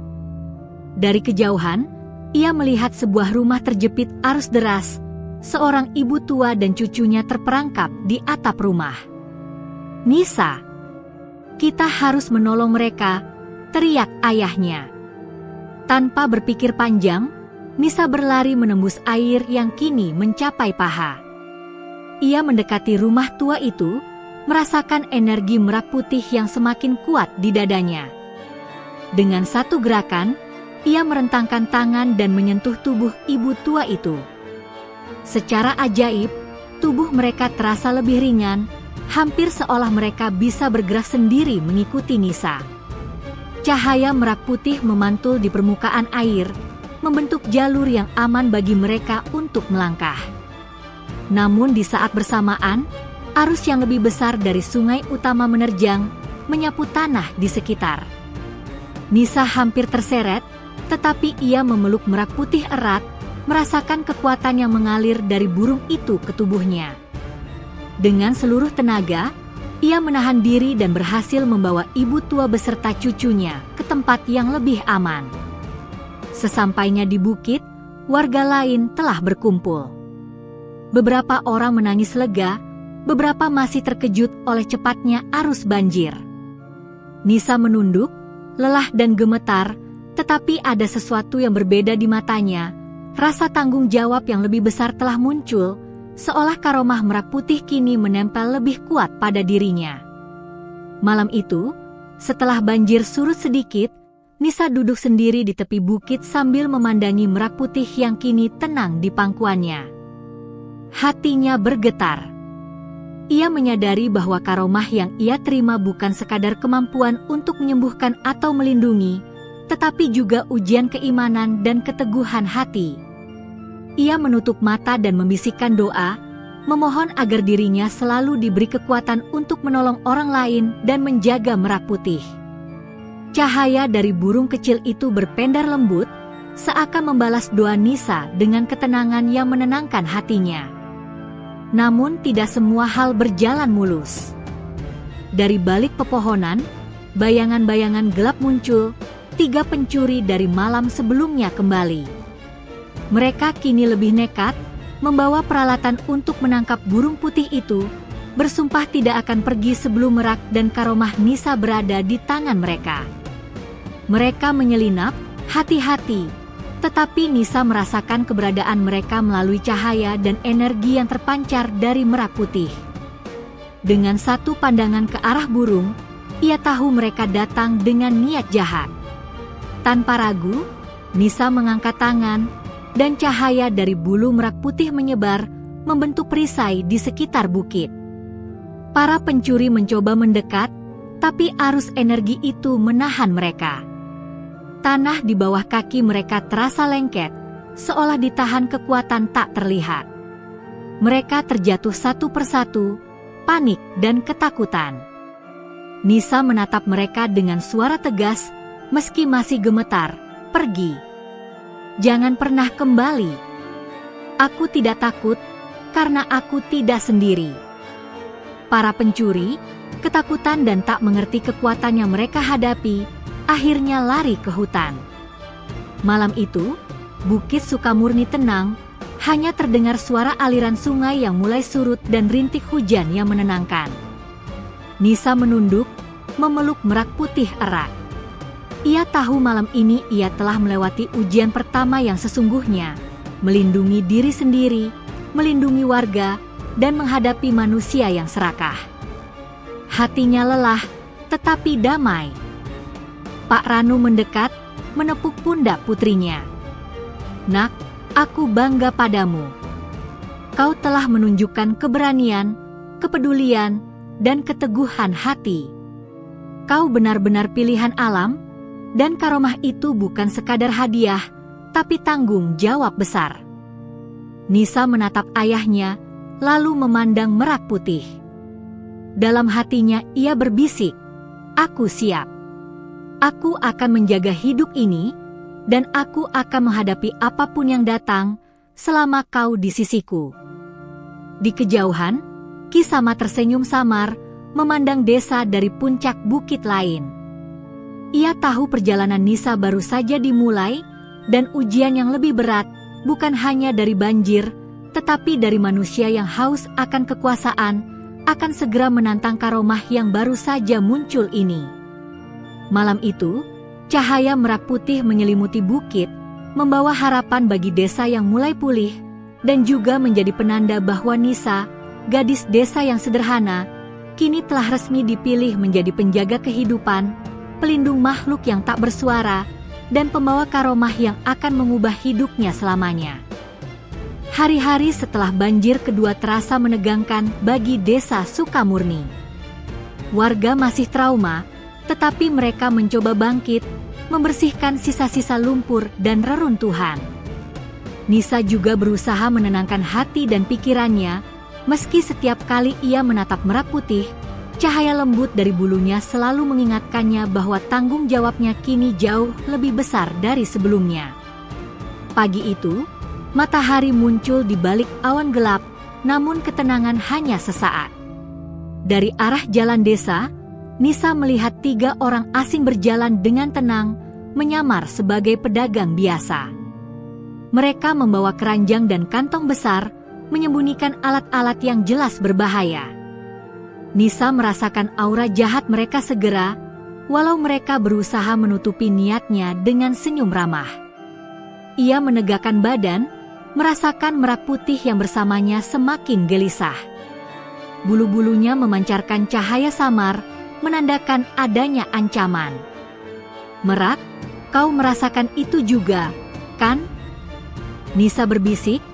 Dari kejauhan, ia melihat sebuah rumah terjepit arus deras. Seorang ibu tua dan cucunya terperangkap di atap rumah. "Nisa, kita harus menolong mereka," teriak ayahnya. Tanpa berpikir panjang, Nisa berlari menembus air yang kini mencapai paha. Ia mendekati rumah tua itu, merasakan energi merah putih yang semakin kuat di dadanya. Dengan satu gerakan, ia merentangkan tangan dan menyentuh tubuh ibu tua itu. Secara ajaib, tubuh mereka terasa lebih ringan, hampir seolah mereka bisa bergerak sendiri mengikuti Nisa. Cahaya merah putih memantul di permukaan air, membentuk jalur yang aman bagi mereka untuk melangkah. Namun di saat bersamaan, arus yang lebih besar dari sungai utama menerjang, menyapu tanah di sekitar. Nisa hampir terseret, tetapi ia memeluk merah putih erat, merasakan kekuatan yang mengalir dari burung itu ke tubuhnya. Dengan seluruh tenaga, ia menahan diri dan berhasil membawa ibu tua beserta cucunya ke tempat yang lebih aman. Sesampainya di bukit, warga lain telah berkumpul. Beberapa orang menangis lega, beberapa masih terkejut oleh cepatnya arus banjir. Nisa menunduk, lelah dan gemetar, tetapi ada sesuatu yang berbeda di matanya. Rasa tanggung jawab yang lebih besar telah muncul, seolah karomah merah putih kini menempel lebih kuat pada dirinya. Malam itu, setelah banjir surut sedikit, Nisa duduk sendiri di tepi bukit sambil memandangi merah putih yang kini tenang di pangkuannya. Hatinya bergetar. Ia menyadari bahwa karomah yang ia terima bukan sekadar kemampuan untuk menyembuhkan atau melindungi, tetapi juga ujian keimanan dan keteguhan hati. Ia menutup mata dan membisikkan doa, memohon agar dirinya selalu diberi kekuatan untuk menolong orang lain dan menjaga merah putih. Cahaya dari burung kecil itu berpendar lembut, seakan membalas doa Nisa dengan ketenangan yang menenangkan hatinya. Namun tidak semua hal berjalan mulus. Dari balik pepohonan, bayangan-bayangan gelap muncul, 3 pencuri dari malam sebelumnya kembali. Mereka kini lebih nekat, membawa peralatan untuk menangkap burung putih itu, bersumpah tidak akan pergi sebelum merak dan karomah Nisa berada di tangan mereka. Mereka menyelinap, hati-hati, tetapi Nisa merasakan keberadaan mereka melalui cahaya dan energi yang terpancar dari merah putih. Dengan satu pandangan ke arah burung, ia tahu mereka datang dengan niat jahat. Tanpa ragu, Nisa mengangkat tangan, dan cahaya dari bulu merak putih menyebar, membentuk perisai di sekitar bukit. Para pencuri mencoba mendekat, tapi arus energi itu menahan mereka. Tanah di bawah kaki mereka terasa lengket, seolah ditahan kekuatan tak terlihat. Mereka terjatuh satu persatu, panik dan ketakutan. Nisa menatap mereka dengan suara tegas, meski masih gemetar, "Pergi. Jangan pernah kembali. Aku tidak takut, karena aku tidak sendiri." Para pencuri, ketakutan dan tak mengerti kekuatan yang mereka hadapi, akhirnya lari ke hutan. Malam itu, Bukit Sukamurni tenang, hanya terdengar suara aliran sungai yang mulai surut dan rintik hujan yang menenangkan. Nisa menunduk, memeluk merak putih erat. Ia tahu malam ini ia telah melewati ujian pertama yang sesungguhnya, melindungi diri sendiri, melindungi warga, dan menghadapi manusia yang serakah. Hatinya lelah, tetapi damai. Pak Ranu mendekat, menepuk pundak putrinya. "Nak, aku bangga padamu. Kau telah menunjukkan keberanian, kepedulian, dan keteguhan hati. Kau benar-benar pilihan alam, dan karomah itu bukan sekadar hadiah, tapi tanggung jawab besar." Nisa menatap ayahnya, lalu memandang merak putih. Dalam hatinya ia berbisik, Aku siap. Aku akan menjaga hidup ini, dan aku akan menghadapi apapun yang datang selama kau di sisiku. Di kejauhan, Kisama tersenyum samar, memandang desa dari puncak bukit lain. Ia tahu perjalanan Nisa baru saja dimulai, dan ujian yang lebih berat bukan hanya dari banjir, tetapi dari manusia yang haus akan kekuasaan, akan segera menantang karomah yang baru saja muncul ini. Malam itu, cahaya Merak Putih menyelimuti bukit, membawa harapan bagi desa yang mulai pulih, dan juga menjadi penanda bahwa Nisa, gadis desa yang sederhana, kini telah resmi dipilih menjadi penjaga kehidupan, pelindung makhluk yang tak bersuara, dan pembawa karomah yang akan mengubah hidupnya selamanya. Hari-hari setelah banjir kedua terasa menegangkan bagi desa Sukamurni. Warga masih trauma, tetapi mereka mencoba bangkit, membersihkan sisa-sisa lumpur dan reruntuhan. Nisa juga berusaha menenangkan hati dan pikirannya, meski setiap kali ia menatap Merak Putih, cahaya lembut dari bulunya selalu mengingatkannya bahwa tanggung jawabnya kini jauh lebih besar dari sebelumnya. Pagi itu, matahari muncul di balik awan gelap, namun ketenangan hanya sesaat. Dari arah jalan desa, Nisa melihat 3 orang asing berjalan dengan tenang, menyamar sebagai pedagang biasa. Mereka membawa keranjang dan kantong besar, menyembunyikan alat-alat yang jelas berbahaya. Nisa merasakan aura jahat mereka segera, walau mereka berusaha menutupi niatnya dengan senyum ramah. Ia menegakkan badan, merasakan Merak Putih yang bersamanya semakin gelisah. Bulu-bulunya memancarkan cahaya samar, menandakan adanya ancaman. Merak, kau merasakan itu juga, kan? Nisa berbisik,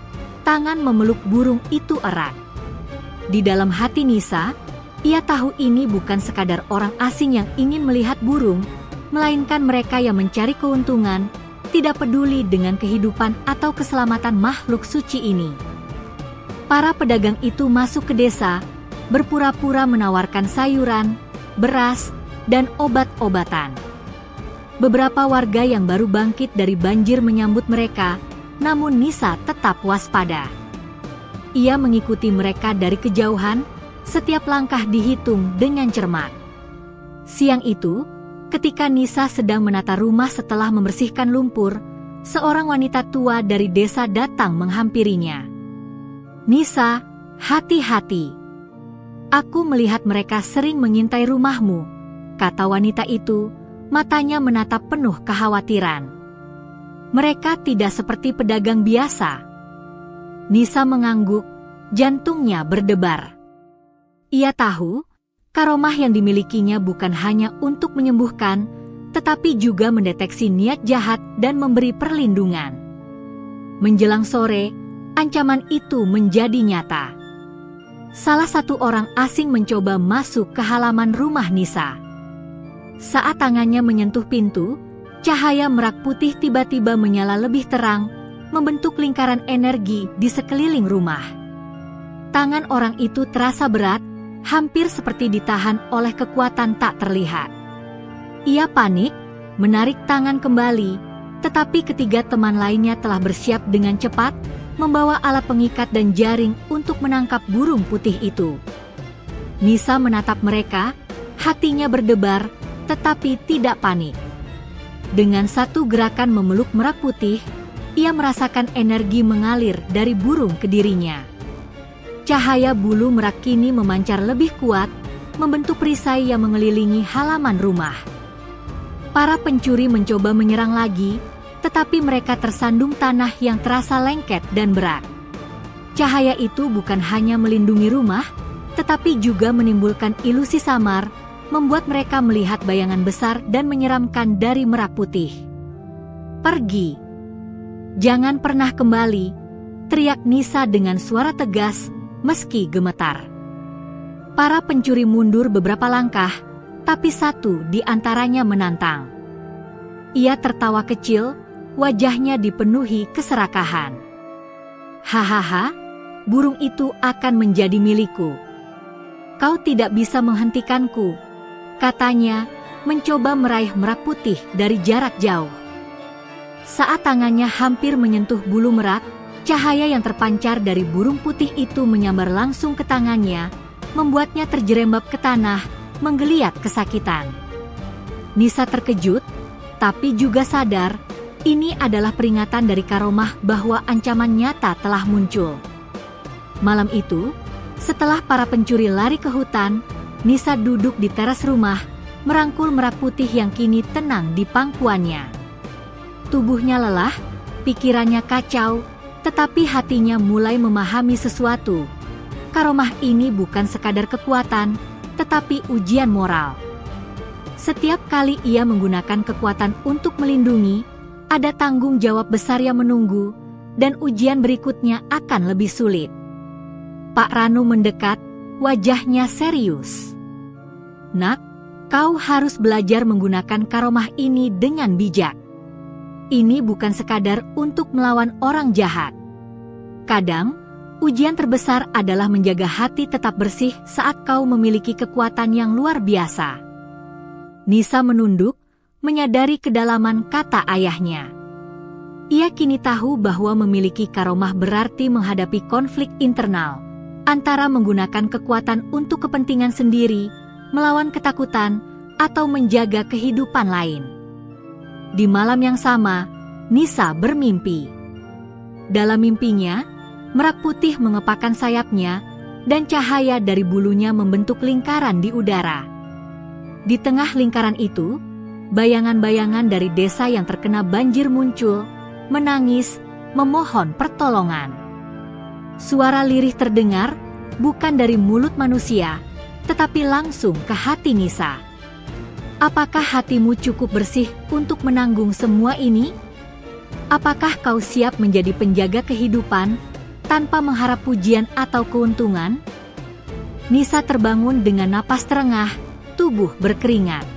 tangan memeluk burung itu erat. Di dalam hati Nisa, ia tahu ini bukan sekadar orang asing yang ingin melihat burung, melainkan mereka yang mencari keuntungan, tidak peduli dengan kehidupan atau keselamatan makhluk suci ini. Para pedagang itu masuk ke desa, berpura-pura menawarkan sayuran, beras, dan obat-obatan. Beberapa warga yang baru bangkit dari banjir menyambut mereka, namun Nisa tetap waspada. Ia mengikuti mereka dari kejauhan, setiap langkah dihitung dengan cermat. Siang itu, ketika Nisa sedang menata rumah setelah membersihkan lumpur, seorang wanita tua dari desa datang menghampirinya. "Nisa, hati-hati. Aku melihat mereka sering mengintai rumahmu," kata wanita itu, matanya menatap penuh kekhawatiran. "Mereka tidak seperti pedagang biasa." Nisa mengangguk, jantungnya berdebar. Ia tahu, karomah yang dimilikinya bukan hanya untuk menyembuhkan, tetapi juga mendeteksi niat jahat dan memberi perlindungan. Menjelang sore, ancaman itu menjadi nyata. Salah satu orang asing mencoba masuk ke halaman rumah Nisa. Saat tangannya menyentuh pintu, cahaya Merak Putih tiba-tiba menyala lebih terang, membentuk lingkaran energi di sekeliling rumah. Tangan orang itu terasa berat, hampir seperti ditahan oleh kekuatan tak terlihat. Ia panik, menarik tangan kembali, tetapi ketiga teman lainnya telah bersiap dengan cepat, membawa alat pengikat dan jaring untuk menangkap burung putih itu. Nisa menatap mereka, hatinya berdebar, tetapi tidak panik. Dengan satu gerakan memeluk Merak Putih, ia merasakan energi mengalir dari burung ke dirinya. Cahaya bulu merak kini memancar lebih kuat, membentuk perisai yang mengelilingi halaman rumah. Para pencuri mencoba menyerang lagi, tetapi mereka tersandung tanah yang terasa lengket dan berat. Cahaya itu bukan hanya melindungi rumah, tetapi juga menimbulkan ilusi samar, membuat mereka melihat bayangan besar dan menyeramkan dari Merak Putih. "Pergi! Jangan pernah kembali!" teriak Nisa dengan suara tegas, meski gemetar. Para pencuri mundur beberapa langkah, tapi satu di antaranya menantang. Ia tertawa kecil, wajahnya dipenuhi keserakahan. "Hahaha, burung itu akan menjadi milikku. Kau tidak bisa menghentikanku," katanya, mencoba meraih merak putih dari jarak jauh. Saat tangannya hampir menyentuh bulu merak, cahaya yang terpancar dari burung putih itu menyambar langsung ke tangannya, membuatnya terjerembab ke tanah, menggeliat kesakitan. Nisa terkejut, tapi juga sadar, ini adalah peringatan dari Karomah bahwa ancaman nyata telah muncul. Malam itu, setelah para pencuri lari ke hutan, Nisa duduk di teras rumah, merangkul merak putih yang kini tenang di pangkuannya. Tubuhnya lelah, pikirannya kacau, tetapi hatinya mulai memahami sesuatu. Karomah ini bukan sekadar kekuatan, tetapi ujian moral. Setiap kali ia menggunakan kekuatan untuk melindungi, ada tanggung jawab besar yang menunggu, dan ujian berikutnya akan lebih sulit. Pak Ranu mendekat, wajahnya serius. "Nak, kau harus belajar menggunakan karomah ini dengan bijak. Ini bukan sekadar untuk melawan orang jahat. Kadang, ujian terbesar adalah menjaga hati tetap bersih saat kau memiliki kekuatan yang luar biasa." Nisa menunduk, menyadari kedalaman kata ayahnya. Ia kini tahu bahwa memiliki karomah berarti menghadapi konflik internal, antara menggunakan kekuatan untuk kepentingan sendiri, melawan ketakutan, atau menjaga kehidupan lain. Di malam yang sama, Nisa bermimpi. Dalam mimpinya, merak putih mengepakkan sayapnya, dan cahaya dari bulunya membentuk lingkaran di udara. Di tengah lingkaran itu, bayangan-bayangan dari desa yang terkena banjir muncul, menangis, memohon pertolongan. Suara lirih terdengar, bukan dari mulut manusia, tetapi langsung ke hati Nisa. Apakah hatimu cukup bersih untuk menanggung semua ini? Apakah kau siap menjadi penjaga kehidupan, tanpa mengharap pujian atau keuntungan? Nisa terbangun dengan napas terengah, tubuh berkeringat.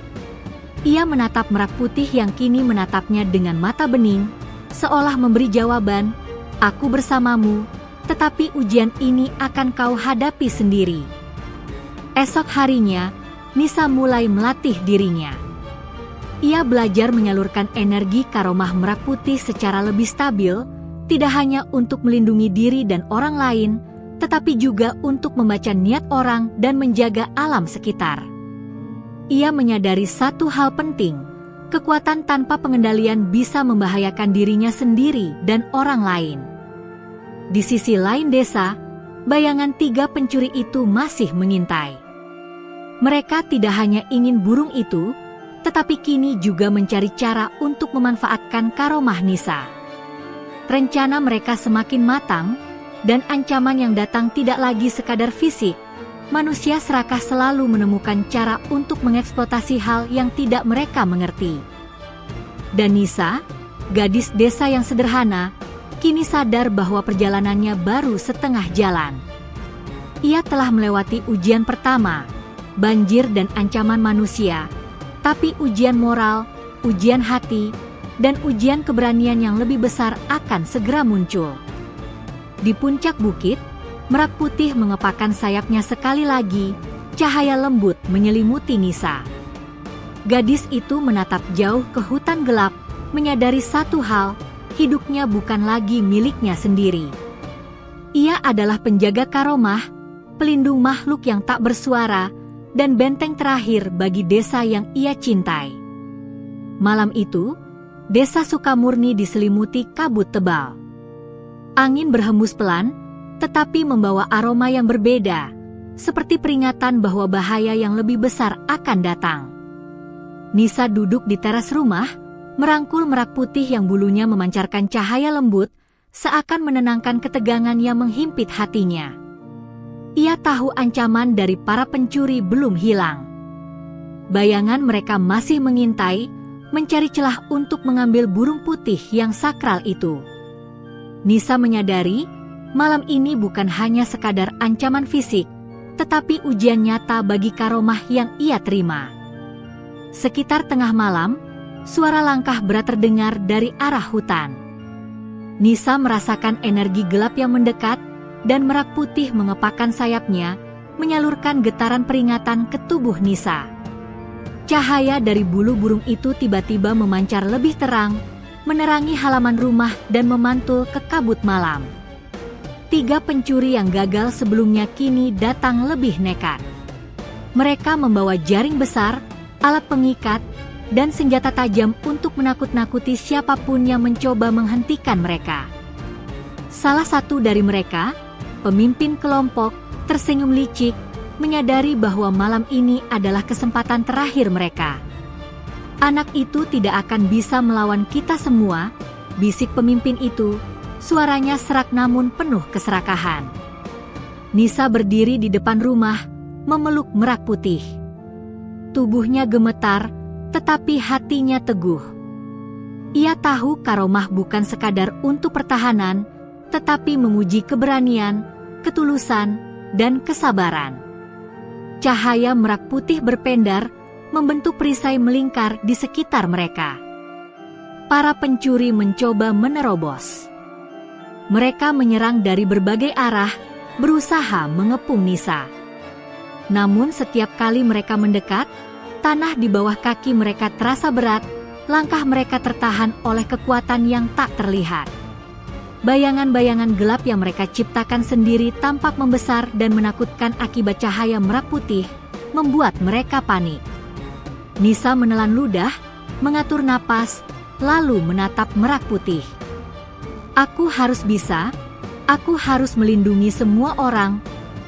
Ia menatap merak putih yang kini menatapnya dengan mata bening, seolah memberi jawaban, "Aku bersamamu, tetapi ujian ini akan kau hadapi sendiri." Esok harinya, Nisa mulai melatih dirinya. Ia belajar menyalurkan energi karomah merak putih secara lebih stabil, tidak hanya untuk melindungi diri dan orang lain, tetapi juga untuk membaca niat orang dan menjaga alam sekitar. Ia menyadari satu hal penting, kekuatan tanpa pengendalian bisa membahayakan dirinya sendiri dan orang lain. Di sisi lain desa, bayangan 3 pencuri itu masih mengintai. Mereka tidak hanya ingin burung itu, tetapi kini juga mencari cara untuk memanfaatkan karomah Nisa. Rencana mereka semakin matang, dan ancaman yang datang tidak lagi sekadar fisik. Manusia serakah selalu menemukan cara untuk mengeksploitasi hal yang tidak mereka mengerti. Dan Nisa, gadis desa yang sederhana, kini sadar bahwa perjalanannya baru setengah jalan. Ia telah melewati ujian pertama, banjir dan ancaman manusia, tapi ujian moral, ujian hati, dan ujian keberanian yang lebih besar akan segera muncul. Di puncak bukit, merak putih mengepakkan sayapnya sekali lagi, cahaya lembut menyelimuti Nisa. Gadis itu menatap jauh ke hutan gelap, menyadari satu hal, hidupnya bukan lagi miliknya sendiri. Ia adalah penjaga karomah, pelindung makhluk yang tak bersuara, dan benteng terakhir bagi desa yang ia cintai. Malam itu, desa Sukamurni diselimuti kabut tebal. Angin berhembus pelan, tetapi membawa aroma yang berbeda, seperti peringatan bahwa bahaya yang lebih besar akan datang. Nisa duduk di teras rumah, merangkul merak putih yang bulunya memancarkan cahaya lembut, seakan menenangkan ketegangan yang menghimpit hatinya. Ia tahu ancaman dari para pencuri belum hilang. Bayangan mereka masih mengintai, mencari celah untuk mengambil burung putih yang sakral itu. Nisa menyadari, malam ini bukan hanya sekadar ancaman fisik, tetapi ujian nyata bagi karomah yang ia terima. Sekitar tengah malam, suara langkah berat terdengar dari arah hutan. Nisa merasakan energi gelap yang mendekat, dan merak putih mengepakkan sayapnya, menyalurkan getaran peringatan ke tubuh Nisa. Cahaya dari bulu burung itu tiba-tiba memancar lebih terang, menerangi halaman rumah dan memantul ke kabut malam. 3 pencuri yang gagal sebelumnya kini datang lebih nekat. Mereka membawa jaring besar, alat pengikat, dan senjata tajam untuk menakut-nakuti siapapun yang mencoba menghentikan mereka. Salah satu dari mereka, pemimpin kelompok, tersenyum licik, menyadari bahwa malam ini adalah kesempatan terakhir mereka. "Anak itu tidak akan bisa melawan kita semua," bisik pemimpin itu, suaranya serak namun penuh keserakahan. Nisa berdiri di depan rumah, memeluk Merak Putih. Tubuhnya gemetar, tetapi hatinya teguh. Ia tahu Karomah bukan sekadar untuk pertahanan, tetapi menguji keberanian, ketulusan, dan kesabaran. Cahaya Merak Putih berpendar, membentuk perisai melingkar di sekitar mereka. Para pencuri mencoba menerobos. Mereka menyerang dari berbagai arah, berusaha mengepung Nisa. Namun setiap kali mereka mendekat, tanah di bawah kaki mereka terasa berat, langkah mereka tertahan oleh kekuatan yang tak terlihat. Bayangan-bayangan gelap yang mereka ciptakan sendiri tampak membesar dan menakutkan akibat cahaya Merak Putih, membuat mereka panik. Nisa menelan ludah, mengatur napas, lalu menatap Merak Putih. "Aku harus bisa, aku harus melindungi semua orang,"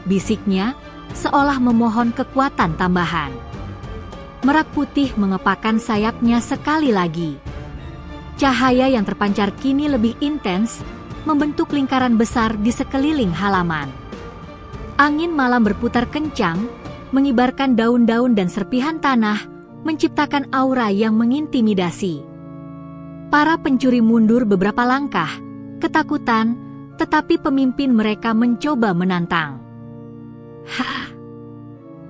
bisiknya, seolah memohon kekuatan tambahan. Merak Putih mengepakkan sayapnya sekali lagi. Cahaya yang terpancar kini lebih intens, membentuk lingkaran besar di sekeliling halaman. Angin malam berputar kencang, mengibarkan daun-daun dan serpihan tanah, menciptakan aura yang mengintimidasi. Para pencuri mundur beberapa langkah, ketakutan, tetapi pemimpin mereka mencoba menantang. "Hah!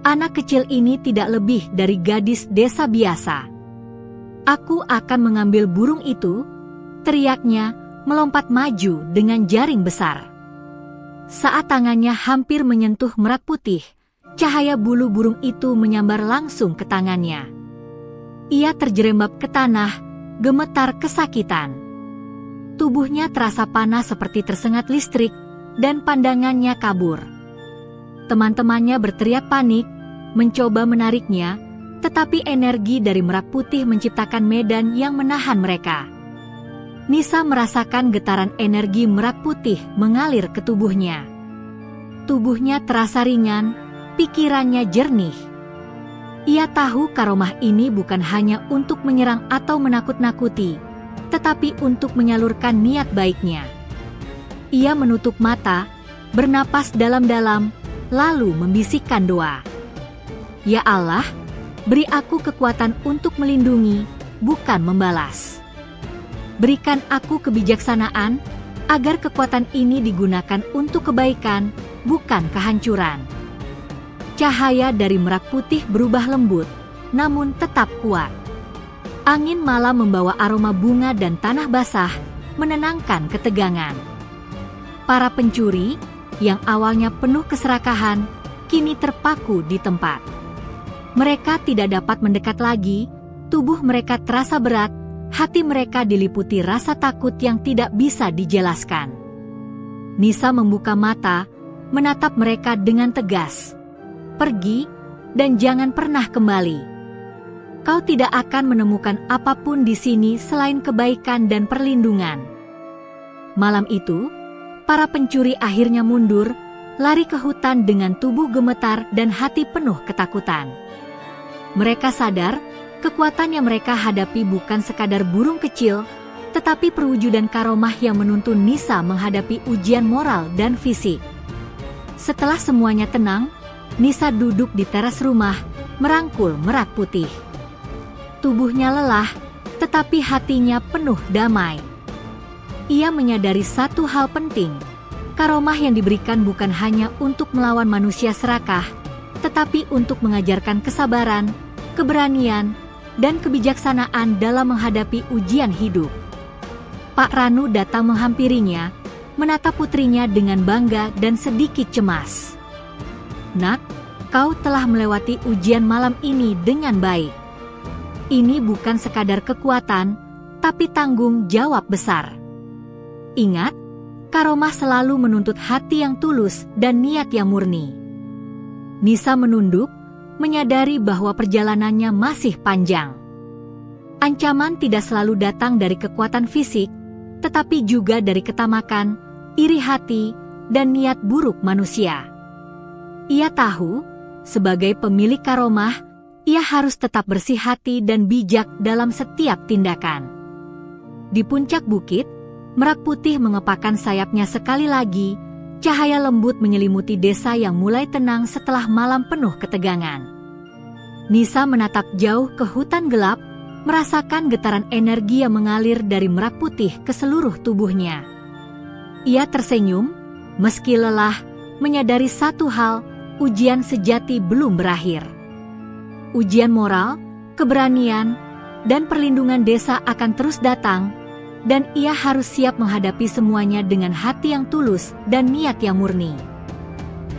Anak kecil ini tidak lebih dari gadis desa biasa. Aku akan mengambil burung itu," teriaknya, melompat maju dengan jaring besar. Saat tangannya hampir menyentuh Merak Putih, cahaya bulu burung itu menyambar langsung ke tangannya. Ia terjerembab ke tanah, gemetar kesakitan. Tubuhnya terasa panas seperti tersengat listrik, dan pandangannya kabur. Teman-temannya berteriak panik, mencoba menariknya, tetapi energi dari Merak Putih menciptakan medan yang menahan mereka. Nisa merasakan getaran energi Merak Putih mengalir ke tubuhnya. Tubuhnya terasa ringan, pikirannya jernih. Ia tahu Karomah ini bukan hanya untuk menyerang atau menakut-nakuti, tetapi untuk menyalurkan niat baiknya. Ia menutup mata, bernapas dalam-dalam, lalu membisikkan doa. "Ya Allah, beri aku kekuatan untuk melindungi, bukan membalas. Berikan aku kebijaksanaan, agar kekuatan ini digunakan untuk kebaikan, bukan kehancuran." Cahaya dari Merak Putih berubah lembut, namun tetap kuat. Angin malam membawa aroma bunga dan tanah basah, menenangkan ketegangan. Para pencuri, yang awalnya penuh keserakahan, kini terpaku di tempat. Mereka tidak dapat mendekat lagi, tubuh mereka terasa berat, hati mereka diliputi rasa takut yang tidak bisa dijelaskan. Nisa membuka mata, menatap mereka dengan tegas. "Pergi, dan jangan pernah kembali. Kau tidak akan menemukan apapun di sini selain kebaikan dan perlindungan." Malam itu, para pencuri akhirnya mundur, lari ke hutan dengan tubuh gemetar dan hati penuh ketakutan. Mereka sadar, kekuatan yang mereka hadapi bukan sekadar burung kecil, tetapi perwujudan Karomah yang menuntun Nisa menghadapi ujian moral dan fisik. Setelah semuanya tenang, Nisa duduk di teras rumah, merangkul Merak Putih. Tubuhnya lelah, tetapi hatinya penuh damai. Ia menyadari satu hal penting, Karomah yang diberikan bukan hanya untuk melawan manusia serakah, tetapi untuk mengajarkan kesabaran, keberanian, dan kebijaksanaan dalam menghadapi ujian hidup. Pak Ranu datang menghampirinya, menatap putrinya dengan bangga dan sedikit cemas. "Nak, kau telah melewati ujian malam ini dengan baik. Ini bukan sekadar kekuatan, tapi tanggung jawab besar. Ingat, Karomah selalu menuntut hati yang tulus dan niat yang murni. Nisa menunduk, menyadari bahwa perjalanannya masih panjang. Ancaman tidak selalu datang dari kekuatan fisik, tetapi juga dari ketamakan, iri hati, dan niat buruk manusia. Ia tahu, sebagai pemilik Karomah, ia harus tetap bersih hati dan bijak dalam setiap tindakan. Di puncak bukit, Merak Putih mengepakkan sayapnya sekali lagi, cahaya lembut menyelimuti desa yang mulai tenang setelah malam penuh ketegangan. Nisa menatap jauh ke hutan gelap, merasakan getaran energi yang mengalir dari Merak Putih ke seluruh tubuhnya. Ia tersenyum, meski lelah, menyadari satu hal, ujian sejati belum berakhir. Ujian moral, keberanian, dan perlindungan desa akan terus datang, dan ia harus siap menghadapi semuanya dengan hati yang tulus dan niat yang murni.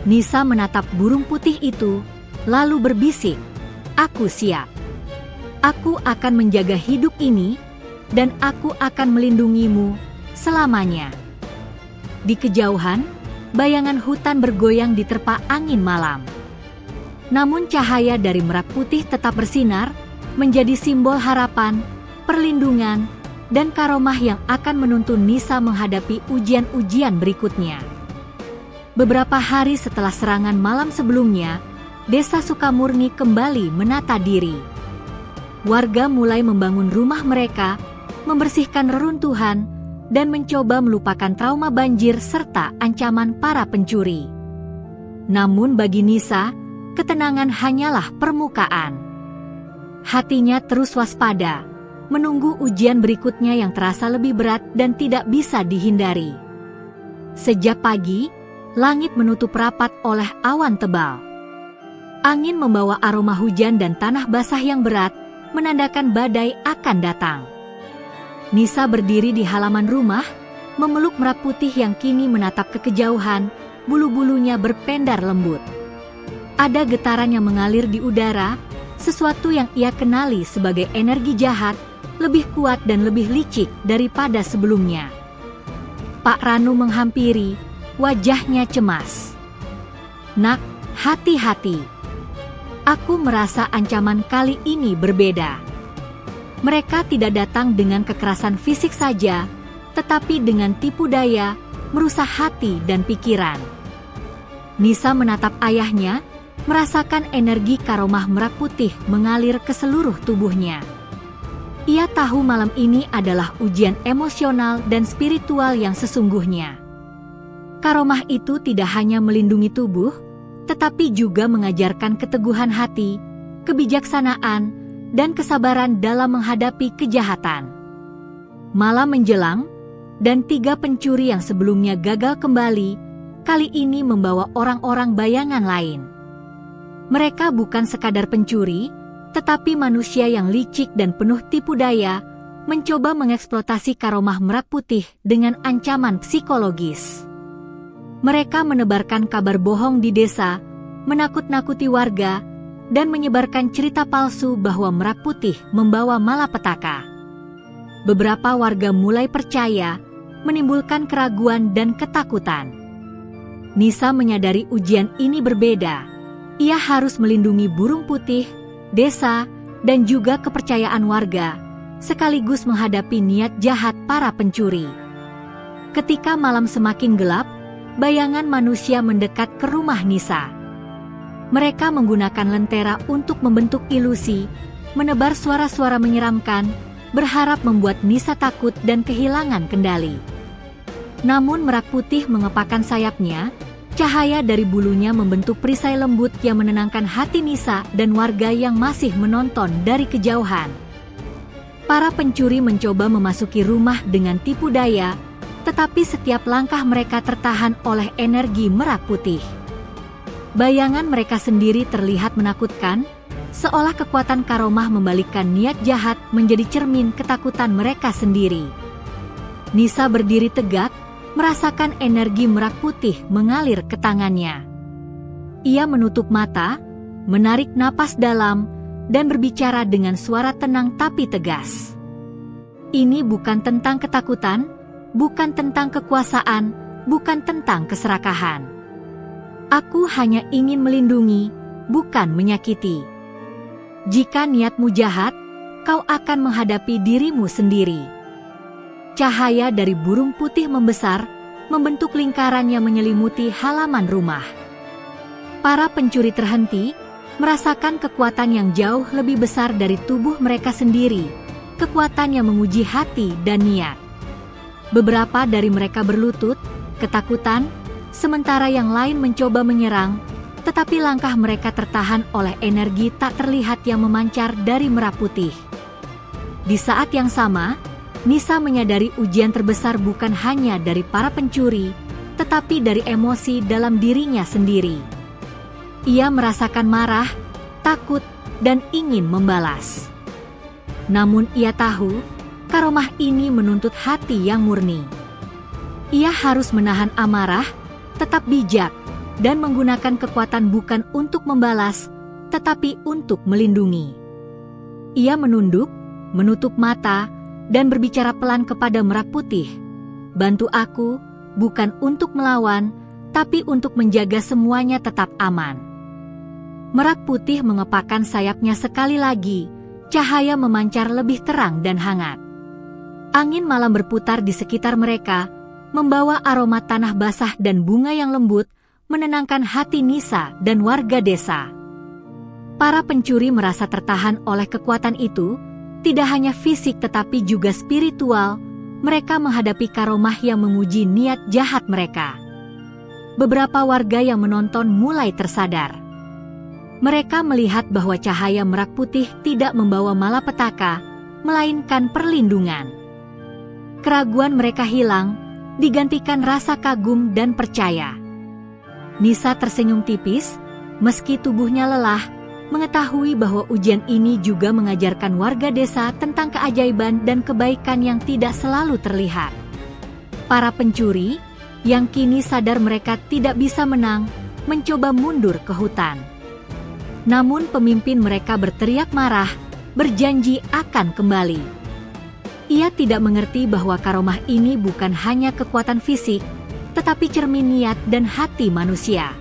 Nisa menatap burung putih itu, lalu berbisik, "Aku siap. Aku akan menjaga hidup ini, dan aku akan melindungimu selamanya." Di kejauhan, bayangan hutan bergoyang diterpa angin malam. Namun cahaya dari Merak Putih tetap bersinar, menjadi simbol harapan, perlindungan, dan Karomah yang akan menuntun Nisa menghadapi ujian-ujian berikutnya. Beberapa hari setelah serangan malam sebelumnya, Desa Sukamurni kembali menata diri. Warga mulai membangun rumah mereka, membersihkan reruntuhan, dan mencoba melupakan trauma banjir serta ancaman para pencuri. Namun bagi Nisa, ketenangan hanyalah permukaan. Hatinya terus waspada, menunggu ujian berikutnya yang terasa lebih berat dan tidak bisa dihindari. Sejak pagi, langit menutup rapat oleh awan tebal. Angin membawa aroma hujan dan tanah basah yang berat, menandakan badai akan datang. Nisa berdiri di halaman rumah, memeluk Merak Putih yang kini menatap ke kejauhan, bulu-bulunya berpendar lembut. Ada getaran yang mengalir di udara, sesuatu yang ia kenali sebagai energi jahat, lebih kuat dan lebih licik daripada sebelumnya. Pak Ranu menghampiri, wajahnya cemas. "Nak, hati-hati. Aku merasa ancaman kali ini berbeda. Mereka tidak datang dengan kekerasan fisik saja, tetapi dengan tipu daya, merusak hati dan pikiran." Nisa menatap ayahnya, merasakan energi Karomah Merak Putih mengalir ke seluruh tubuhnya. Ia tahu malam ini adalah ujian emosional dan spiritual yang sesungguhnya. Karomah itu tidak hanya melindungi tubuh, tetapi juga mengajarkan keteguhan hati, kebijaksanaan, dan kesabaran dalam menghadapi kejahatan. Malam menjelang, dan 3 pencuri yang sebelumnya gagal kembali, kali ini membawa orang-orang bayangan lain. Mereka bukan sekadar pencuri, tetapi manusia yang licik dan penuh tipu daya, mencoba mengeksploitasi Karomah Merak Putih dengan ancaman psikologis. Mereka menebarkan kabar bohong di desa, menakut-nakuti warga, dan menyebarkan cerita palsu bahwa Merak Putih membawa malapetaka. Beberapa warga mulai percaya, menimbulkan keraguan dan ketakutan. Nisa menyadari ujian ini berbeda. Ia harus melindungi burung putih, desa, dan juga kepercayaan warga, sekaligus menghadapi niat jahat para pencuri. Ketika malam semakin gelap, bayangan manusia mendekat ke rumah Nisa. Mereka menggunakan lentera untuk membentuk ilusi, menebar suara-suara menyeramkan, berharap membuat Nisa takut dan kehilangan kendali. Namun Merak Putih mengepakkan sayapnya, cahaya dari bulunya membentuk perisai lembut yang menenangkan hati Nisa dan warga yang masih menonton dari kejauhan. Para pencuri mencoba memasuki rumah dengan tipu daya, tetapi setiap langkah mereka tertahan oleh energi Merak Putih. Bayangan mereka sendiri terlihat menakutkan, seolah kekuatan Karomah membalikkan niat jahat menjadi cermin ketakutan mereka sendiri. Nisa berdiri tegak, merasakan energi Merak Putih mengalir ke tangannya. Ia menutup mata, menarik napas dalam, dan berbicara dengan suara tenang tapi tegas. Ini bukan tentang ketakutan, bukan tentang kekuasaan, bukan tentang keserakahan. Aku hanya ingin melindungi, bukan menyakiti. Jika niatmu jahat, kau akan menghadapi dirimu sendiri. Cahaya dari burung putih membesar, membentuk lingkaran yang menyelimuti halaman rumah. Para pencuri terhenti, merasakan kekuatan yang jauh lebih besar dari tubuh mereka sendiri, kekuatan yang menguji hati dan niat. Beberapa dari mereka berlutut, ketakutan, sementara yang lain mencoba menyerang, tetapi langkah mereka tertahan oleh energi tak terlihat yang memancar dari merah putih. Di saat yang sama, Nisa menyadari ujian terbesar bukan hanya dari para pencuri, tetapi dari emosi dalam dirinya sendiri. Ia merasakan marah, takut, dan ingin membalas. Namun ia tahu, karomah ini menuntut hati yang murni. Ia harus menahan amarah, tetap bijak, dan menggunakan kekuatan bukan untuk membalas, tetapi untuk melindungi. Ia menunduk, menutup mata, dan berbicara pelan kepada merah putih. Bantu aku, bukan untuk melawan, tapi untuk menjaga semuanya tetap aman. Merak putih mengepakkan sayapnya sekali lagi, cahaya memancar lebih terang dan hangat. Angin malam berputar di sekitar mereka, membawa aroma tanah basah dan bunga yang lembut, menenangkan hati Nisa dan warga desa. Para pencuri merasa tertahan oleh kekuatan itu, tidak hanya fisik tetapi juga spiritual. Mereka menghadapi karomah yang menguji niat jahat mereka. Beberapa warga yang menonton mulai tersadar. Mereka melihat bahwa cahaya merak putih tidak membawa malapetaka, melainkan perlindungan. Keraguan mereka hilang, digantikan rasa kagum dan percaya. Nisa tersenyum tipis, meski tubuhnya lelah, mengetahui bahwa ujian ini juga mengajarkan warga desa tentang keajaiban dan kebaikan yang tidak selalu terlihat. Para pencuri, yang kini sadar mereka tidak bisa menang, mencoba mundur ke hutan. Namun pemimpin mereka berteriak marah, berjanji akan kembali. Ia tidak mengerti bahwa karomah ini bukan hanya kekuatan fisik, tetapi cermin niat dan hati manusia.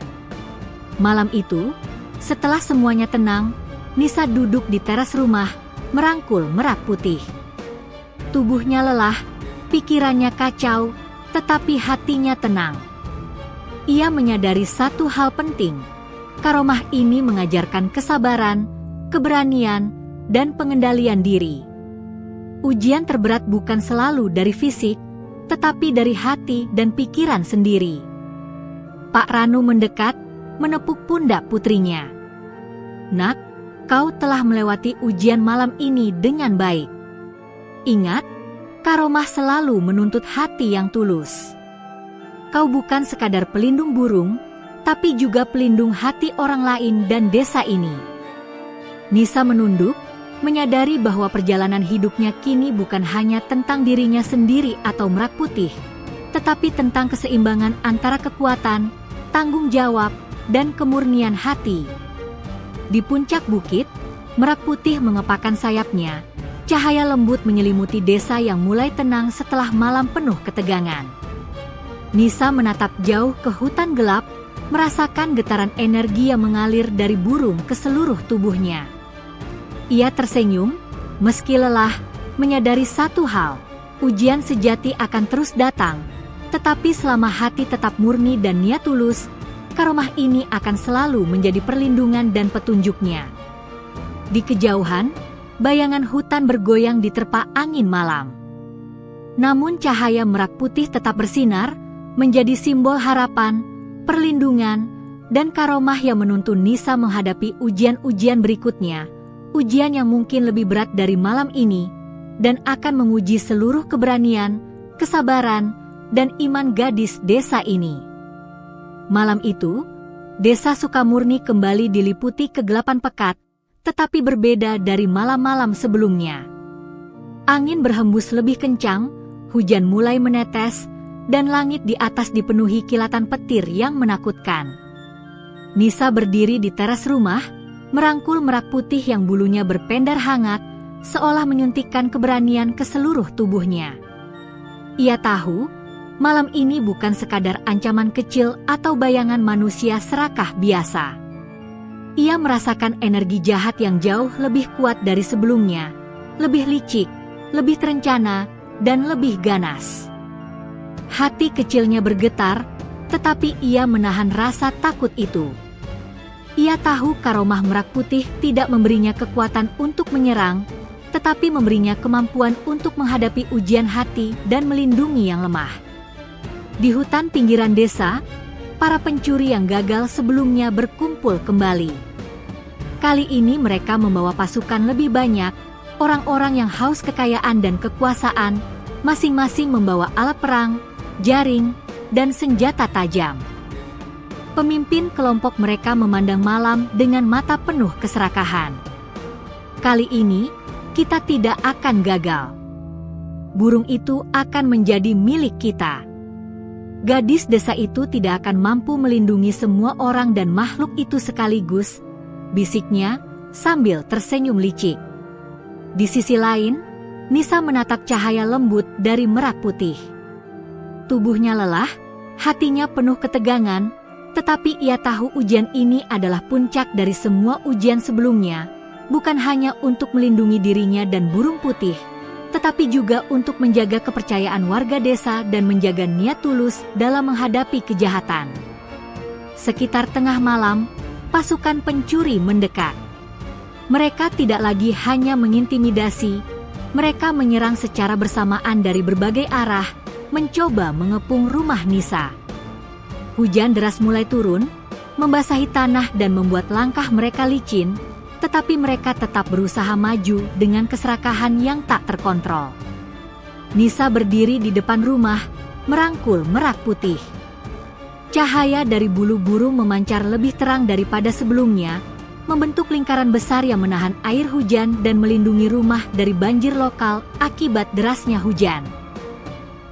Malam itu, setelah semuanya tenang, Nisa duduk di teras rumah, merangkul merak putih. Tubuhnya lelah, pikirannya kacau, tetapi hatinya tenang. Ia menyadari satu hal penting, karomah ini mengajarkan kesabaran, keberanian, dan pengendalian diri. Ujian terberat bukan selalu dari fisik, tetapi dari hati dan pikiran sendiri. Pak Ranu mendekat, menepuk pundak putrinya. Nak, kau telah melewati ujian malam ini dengan baik. Ingat, karomah selalu menuntut hati yang tulus. Kau bukan sekadar pelindung burung, tapi juga pelindung hati orang lain dan desa ini. Nisa menunduk, menyadari bahwa perjalanan hidupnya kini bukan hanya tentang dirinya sendiri atau merak putih, tetapi tentang keseimbangan antara kekuatan, tanggung jawab, dan kemurnian hati. Di puncak bukit, merak putih mengepakkan sayapnya, cahaya lembut menyelimuti desa yang mulai tenang setelah malam penuh ketegangan. Nisa menatap jauh ke hutan gelap, merasakan getaran energi yang mengalir dari burung ke seluruh tubuhnya. Ia tersenyum, meski lelah, menyadari satu hal, ujian sejati akan terus datang, tetapi selama hati tetap murni dan niat tulus, karomah ini akan selalu menjadi perlindungan dan petunjuknya. Di kejauhan, bayangan hutan bergoyang diterpa angin malam. Namun cahaya merak putih tetap bersinar, menjadi simbol harapan, perlindungan, dan karomah yang menuntun Nisa menghadapi ujian-ujian berikutnya, ujian yang mungkin lebih berat dari malam ini, dan akan menguji seluruh keberanian, kesabaran, dan iman gadis desa ini. Malam itu, desa Sukamurni kembali diliputi kegelapan pekat, tetapi berbeda dari malam-malam sebelumnya. Angin berhembus lebih kencang, hujan mulai menetes, dan langit di atas dipenuhi kilatan petir yang menakutkan. Nisa berdiri di teras rumah, merangkul Merak Putih yang bulunya berpendar hangat, seolah menyuntikkan keberanian ke seluruh tubuhnya. Ia tahu, malam ini bukan sekadar ancaman kecil atau bayangan manusia serakah biasa. Ia merasakan energi jahat yang jauh lebih kuat dari sebelumnya, lebih licik, lebih terencana, dan lebih ganas. Hati kecilnya bergetar, tetapi ia menahan rasa takut itu. Ia tahu karomah Merak Putih tidak memberinya kekuatan untuk menyerang, tetapi memberinya kemampuan untuk menghadapi ujian hati dan melindungi yang lemah. Di hutan pinggiran desa, para pencuri yang gagal sebelumnya berkumpul kembali. Kali ini mereka membawa pasukan lebih banyak, orang-orang yang haus kekayaan dan kekuasaan, masing-masing membawa alat perang, jaring, dan senjata tajam. Pemimpin kelompok mereka memandang malam dengan mata penuh keserakahan. Kali ini, kita tidak akan gagal. Burung itu akan menjadi milik kita. Gadis desa itu tidak akan mampu melindungi semua orang dan makhluk itu sekaligus, bisiknya sambil tersenyum licik. Di sisi lain, Nisa menatap cahaya lembut dari Merak Putih. Tubuhnya lelah, hatinya penuh ketegangan, tetapi ia tahu ujian ini adalah puncak dari semua ujian sebelumnya, bukan hanya untuk melindungi dirinya dan burung putih, tetapi juga untuk menjaga kepercayaan warga desa dan menjaga niat tulus dalam menghadapi kejahatan. Sekitar tengah malam, pasukan pencuri mendekat. Mereka tidak lagi hanya mengintimidasi, mereka menyerang secara bersamaan dari berbagai arah, mencoba mengepung rumah Nisa. Hujan deras mulai turun, membasahi tanah dan membuat langkah mereka licin, tetapi mereka tetap berusaha maju dengan keserakahan yang tak terkontrol. Nisa berdiri di depan rumah, merangkul Merak Putih. Cahaya dari bulu burung memancar lebih terang daripada sebelumnya, membentuk lingkaran besar yang menahan air hujan dan melindungi rumah dari banjir lokal akibat derasnya hujan.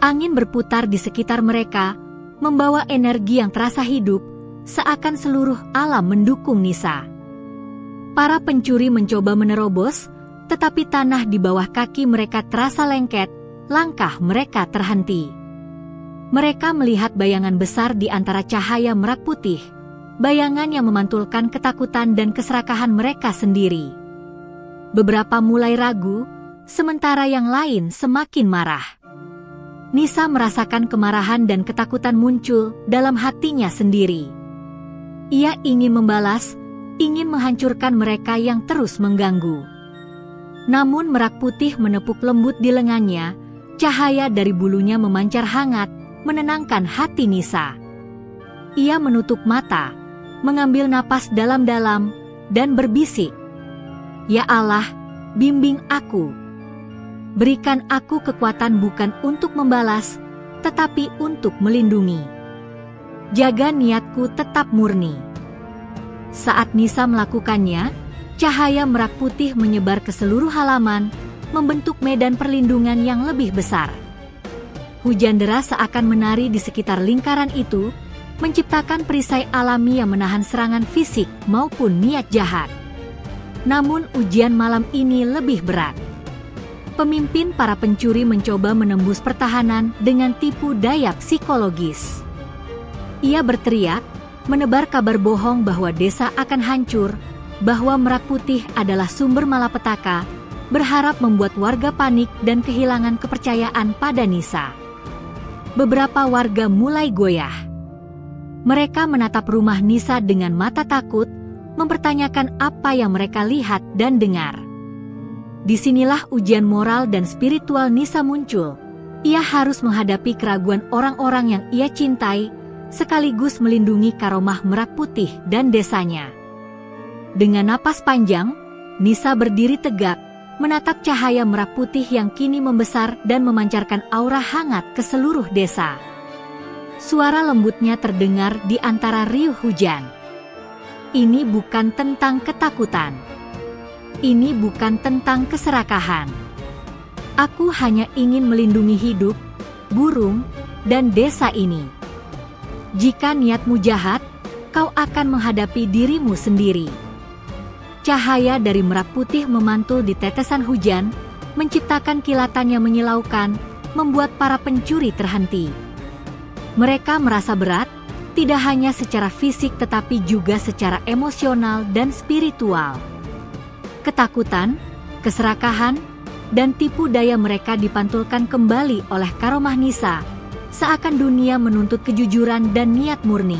Angin berputar di sekitar mereka, membawa energi yang terasa hidup, seakan seluruh alam mendukung Nisa. Para pencuri mencoba menerobos, tetapi tanah di bawah kaki mereka terasa lengket, langkah mereka terhenti. Mereka melihat bayangan besar di antara cahaya Merak Putih, bayangan yang memantulkan ketakutan dan keserakahan mereka sendiri. Beberapa mulai ragu, sementara yang lain semakin marah. Nisa merasakan kemarahan dan ketakutan muncul dalam hatinya sendiri. Ia ingin membalas, ingin menghancurkan mereka yang terus mengganggu. Namun Merak Putih menepuk lembut di lengannya, cahaya dari bulunya memancar hangat, menenangkan hati Nisa. Ia menutup mata, mengambil napas dalam-dalam, dan berbisik, "Ya Allah, bimbing aku. Berikan aku kekuatan bukan untuk membalas, tetapi untuk melindungi. Jaga niatku tetap murni." Saat Nisa melakukannya, cahaya Merak Putih menyebar ke seluruh halaman, membentuk medan perlindungan yang lebih besar. Hujan deras seakan menari di sekitar lingkaran itu, menciptakan perisai alami yang menahan serangan fisik maupun niat jahat. Namun ujian malam ini lebih berat. Pemimpin para pencuri mencoba menembus pertahanan dengan tipu daya psikologis. Ia berteriak, menebar kabar bohong bahwa desa akan hancur, bahwa Merak Putih adalah sumber malapetaka, berharap membuat warga panik dan kehilangan kepercayaan pada Nisa. Beberapa warga mulai goyah. Mereka menatap rumah Nisa dengan mata takut, mempertanyakan apa yang mereka lihat dan dengar. Disinilah ujian moral dan spiritual Nisa muncul. Ia harus menghadapi keraguan orang-orang yang ia cintai, sekaligus melindungi karomah Merak Putih dan desanya. Dengan napas panjang, Nisa berdiri tegak, menatap cahaya Merak Putih yang kini membesar dan memancarkan aura hangat ke seluruh desa. Suara lembutnya terdengar di antara riuh hujan. Ini bukan tentang ketakutan. Ini bukan tentang keserakahan. Aku hanya ingin melindungi hidup, burung, dan desa ini. Jika niatmu jahat, kau akan menghadapi dirimu sendiri. cahaya dari Merak Putih memantul di tetesan hujan, menciptakan kilatan yang menyilaukan, membuat para pencuri terhenti. Mereka merasa berat, tidak hanya secara fisik tetapi juga secara emosional dan spiritual. Ketakutan, keserakahan, dan tipu daya mereka dipantulkan kembali oleh Karomah Nisa, seakan dunia menuntut kejujuran dan niat murni.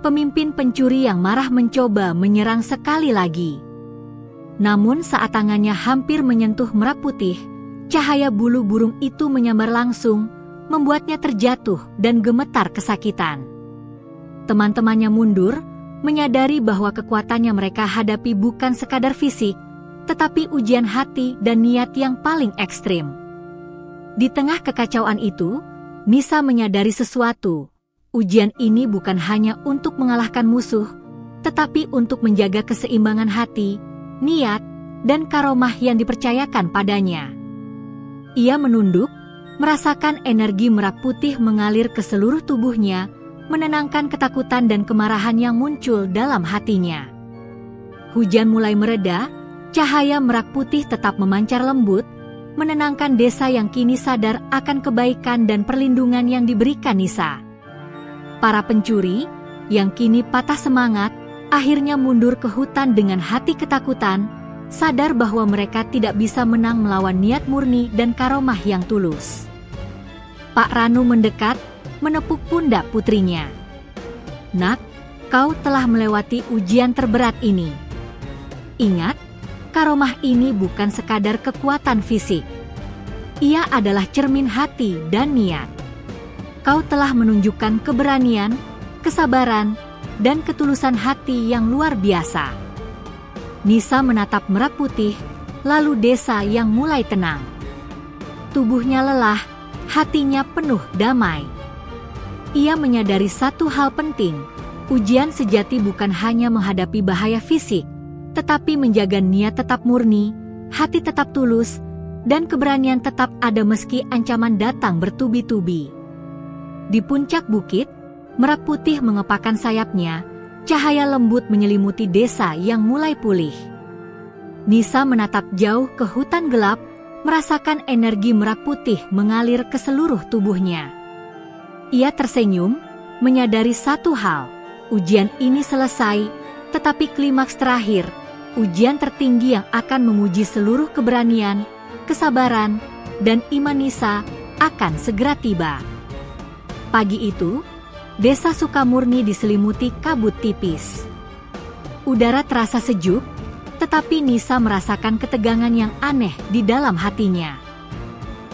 Pemimpin pencuri yang marah mencoba menyerang sekali lagi. Namun saat tangannya hampir menyentuh Merak Putih, cahaya bulu burung itu menyambar langsung, membuatnya terjatuh dan gemetar kesakitan. Teman-temannya mundur, menyadari bahwa kekuatannya mereka hadapi bukan sekadar fisik, tetapi ujian hati dan niat yang paling ekstrim. Di tengah kekacauan itu, Nisa menyadari sesuatu. Ujian ini bukan hanya untuk mengalahkan musuh, tetapi untuk menjaga keseimbangan hati, niat, dan karomah yang dipercayakan padanya. Ia menunduk, merasakan energi Merak Putih mengalir ke seluruh tubuhnya, menenangkan ketakutan dan kemarahan yang muncul dalam hatinya. Hujan mulai mereda, cahaya Merak Putih tetap memancar lembut, menenangkan desa yang kini sadar akan kebaikan dan perlindungan yang diberikan Nisa. Para pencuri, yang kini patah semangat, akhirnya mundur ke hutan dengan hati ketakutan, sadar bahwa mereka tidak bisa menang melawan niat murni dan karomah yang tulus. Pak Ranu mendekat, menepuk pundak putrinya. "Nak, kau telah melewati ujian terberat ini. Ingat, karomah ini bukan sekadar kekuatan fisik. Ia adalah cermin hati dan niat. Kau telah menunjukkan keberanian, kesabaran, dan ketulusan hati yang luar biasa." Nisa menatap Merak Putih, lalu desa yang mulai tenang. Tubuhnya lelah, hatinya penuh damai. Ia menyadari satu hal penting, ujian sejati bukan hanya menghadapi bahaya fisik, tetapi menjaga niat tetap murni, hati tetap tulus, dan keberanian tetap ada meski ancaman datang bertubi-tubi. Di puncak bukit, Merak Putih mengepakkan sayapnya, cahaya lembut menyelimuti desa yang mulai pulih. Nisa menatap jauh ke hutan gelap, merasakan energi Merak Putih mengalir ke seluruh tubuhnya. Ia tersenyum, menyadari satu hal, ujian ini selesai, tetapi klimaks terakhir, ujian tertinggi yang akan menguji seluruh keberanian, kesabaran, dan iman Nisa akan segera tiba. Pagi itu, desa Sukamurni diselimuti kabut tipis. Udara terasa sejuk, tetapi Nisa merasakan ketegangan yang aneh di dalam hatinya.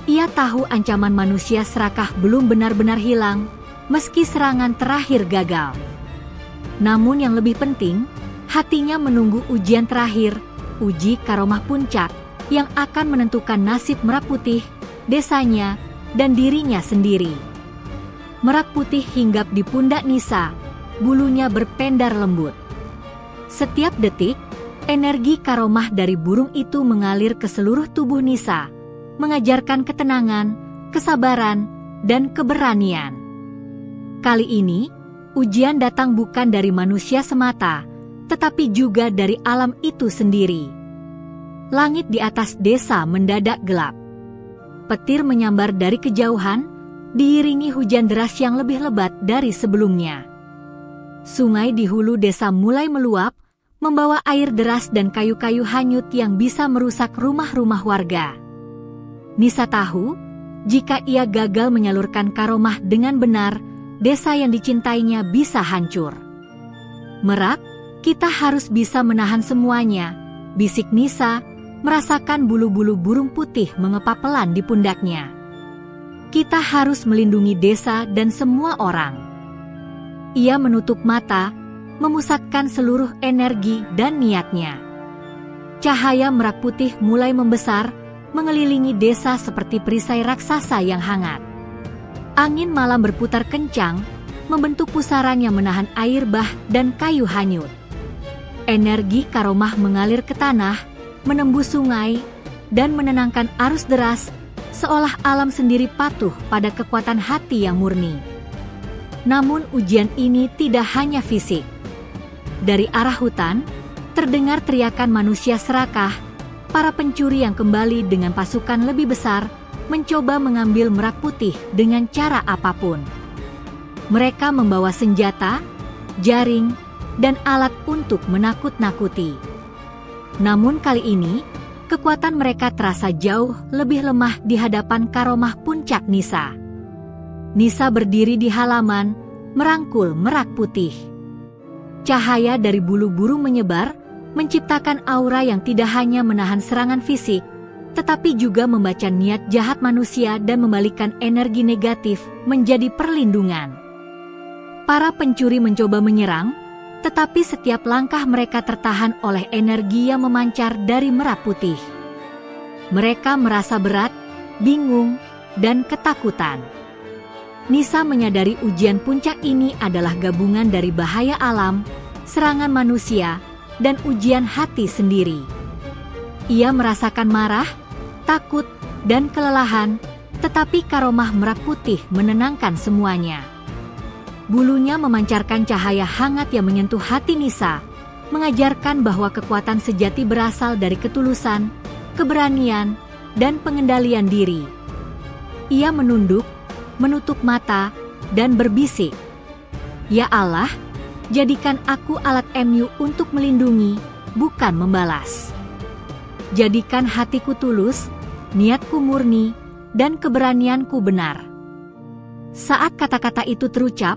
Ia tahu ancaman manusia serakah belum benar-benar hilang, meski serangan terakhir gagal. Namun yang lebih penting, hatinya menunggu ujian terakhir, uji karomah puncak, yang akan menentukan nasib Merak Putih, desanya, dan dirinya sendiri. Merak Putih hinggap di pundak Nisa, bulunya berpendar lembut. Setiap detik, energi karomah dari burung itu mengalir ke seluruh tubuh Nisa, mengajarkan ketenangan, kesabaran, dan keberanian. Kali ini, ujian datang bukan dari manusia semata, tetapi juga dari alam itu sendiri. Langit di atas desa mendadak gelap. Petir menyambar dari kejauhan, diiringi hujan deras yang lebih lebat dari sebelumnya. Sungai di hulu desa mulai meluap, membawa air deras dan kayu-kayu hanyut yang bisa merusak rumah-rumah warga. Nisa tahu, jika ia gagal menyalurkan karomah dengan benar, desa yang dicintainya bisa hancur. "Merak, kita harus bisa menahan semuanya," bisik Nisa, merasakan bulu-bulu burung putih mengepap pelan di pundaknya. "Kita harus melindungi desa dan semua orang." Ia menutup mata, memusatkan seluruh energi dan niatnya. Cahaya Merak Putih mulai membesar, mengelilingi desa seperti perisai raksasa yang hangat. Angin malam berputar kencang, membentuk pusaran yang menahan air bah dan kayu hanyut. Energi karomah mengalir ke tanah, menembus sungai, dan menenangkan arus deras, seolah alam sendiri patuh pada kekuatan hati yang murni. Namun ujian ini tidak hanya fisik. Dari arah hutan, Terdengar teriakan manusia serakah. Para pencuri yang kembali dengan pasukan lebih besar mencoba mengambil Merak Putih dengan cara apapun. Mereka membawa senjata, jaring, dan alat untuk menakut-nakuti. Namun kali ini, kekuatan mereka terasa jauh lebih lemah di hadapan Karomah Puncak Nisa. Nisa berdiri di halaman, merangkul Merak Putih. Cahaya dari bulu burung menyebar, menciptakan aura yang tidak hanya menahan serangan fisik, tetapi juga membaca niat jahat manusia dan membalikkan energi negatif menjadi perlindungan. Para pencuri mencoba menyerang, tetapi setiap langkah mereka tertahan oleh energi yang memancar dari Merak Putih. Mereka merasa berat, bingung, dan ketakutan. Nisa menyadari ujian puncak ini adalah gabungan dari bahaya alam, serangan manusia, dan ujian hati sendiri. Ia merasakan marah, takut, dan kelelahan, tetapi Karomah Merak Putih menenangkan semuanya. Bulunya memancarkan cahaya hangat yang menyentuh hati Nisa, mengajarkan bahwa kekuatan sejati berasal dari ketulusan, keberanian, dan pengendalian diri. Ia menunduk, menutup mata, dan berbisik, "Ya Allah, jadikan aku alat MU untuk melindungi, bukan membalas. Jadikan hatiku tulus, niatku murni, dan keberanianku benar." Saat kata-kata itu terucap,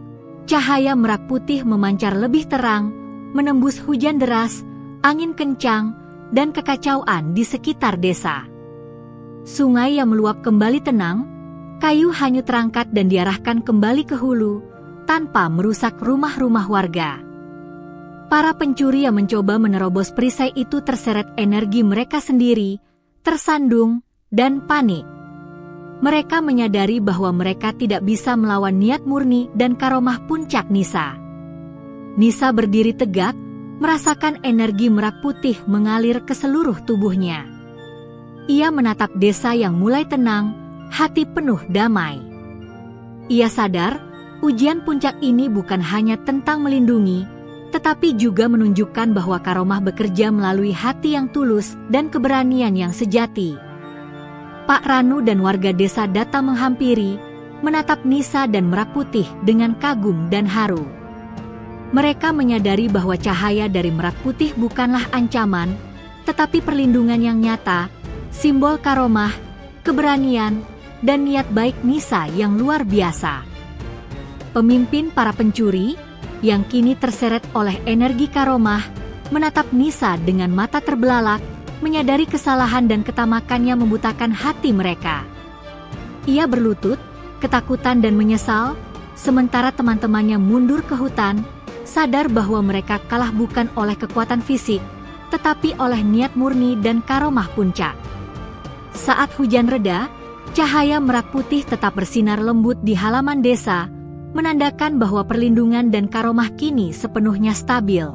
cahaya Merak Putih memancar lebih terang, menembus hujan deras, angin kencang, dan kekacauan di sekitar desa. Sungai yang meluap kembali tenang, kayu hanyut terangkat dan diarahkan kembali ke hulu, tanpa merusak rumah-rumah warga. Para pencuri yang mencoba menerobos perisai itu terseret energi mereka sendiri, tersandung, dan panik. Mereka menyadari bahwa mereka tidak bisa melawan niat murni dan Karomah Puncak Nisa. Nisa berdiri tegak, merasakan energi Merak Putih mengalir ke seluruh tubuhnya. Ia menatap desa yang mulai tenang, hati penuh damai. Ia sadar, ujian puncak ini bukan hanya tentang melindungi, tetapi juga menunjukkan bahwa Karomah bekerja melalui hati yang tulus dan keberanian yang sejati. Pak Ranu dan warga desa datang menghampiri, menatap Nisa dan Merak Putih dengan kagum dan haru. Mereka menyadari bahwa cahaya dari Merak Putih bukanlah ancaman, tetapi perlindungan yang nyata, simbol Karomah, keberanian, dan niat baik Nisa yang luar biasa. Pemimpin para pencuri, yang kini terseret oleh energi Karomah, menatap Nisa dengan mata terbelalak, menyadari kesalahan dan ketamakannya membutakan hati mereka. Ia berlutut, ketakutan dan menyesal, sementara teman-temannya mundur ke hutan, sadar bahwa mereka kalah bukan oleh kekuatan fisik, tetapi oleh niat murni dan Karomah Puncak. Saat hujan reda, cahaya Merak Putih tetap bersinar lembut di halaman desa, menandakan bahwa perlindungan dan Karomah kini sepenuhnya stabil.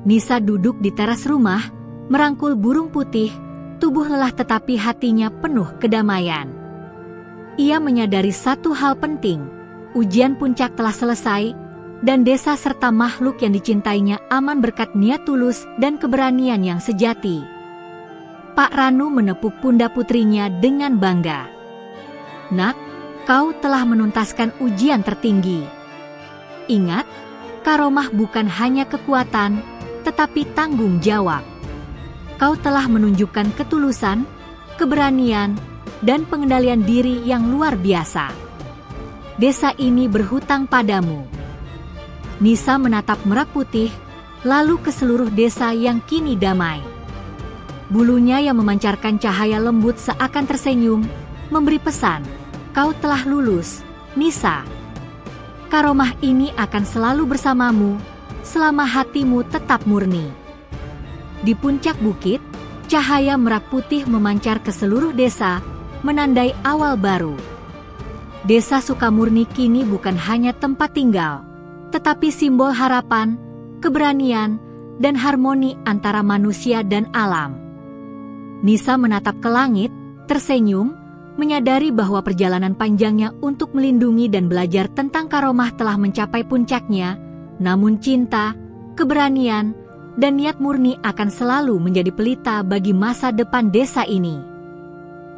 Nisa duduk di teras rumah, merangkul burung putih, tubuh lelah tetapi hatinya penuh kedamaian. Ia menyadari satu hal penting, ujian puncak telah selesai, dan desa serta makhluk yang dicintainya aman berkat niat tulus dan keberanian yang sejati. Pak Ranu menepuk pundak putrinya dengan bangga. "Nak, kau telah menuntaskan ujian tertinggi. Ingat, Karomah bukan hanya kekuatan, tetapi tanggung jawab. Kau telah menunjukkan ketulusan, keberanian, dan pengendalian diri yang luar biasa. Desa ini berhutang padamu." Nisa menatap Merak Putih, lalu ke seluruh desa yang kini damai. Bulunya yang memancarkan cahaya lembut seakan tersenyum, memberi pesan, "Kau telah lulus, Nisa. Karomah ini akan selalu bersamamu, selama hatimu tetap murni." Di puncak bukit, cahaya Merak Putih memancar ke seluruh desa, menandai awal baru. Desa Sukamurni kini bukan hanya tempat tinggal, tetapi simbol harapan, keberanian, dan harmoni antara manusia dan alam. Nisa menatap ke langit, tersenyum, menyadari bahwa perjalanan panjangnya untuk melindungi dan belajar tentang Karomah telah mencapai puncaknya, namun cinta, keberanian, dan niat murni akan selalu menjadi pelita bagi masa depan desa ini.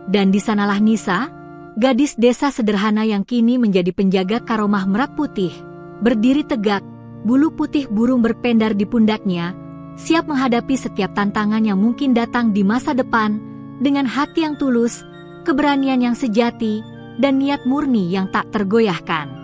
Dan di sanalah Nisa, gadis desa sederhana yang kini menjadi penjaga Karomah Merak Putih, berdiri tegak, bulu putih burung berpendar di pundaknya, siap menghadapi setiap tantangan yang mungkin datang di masa depan, dengan hati yang tulus, keberanian yang sejati, dan niat murni yang tak tergoyahkan.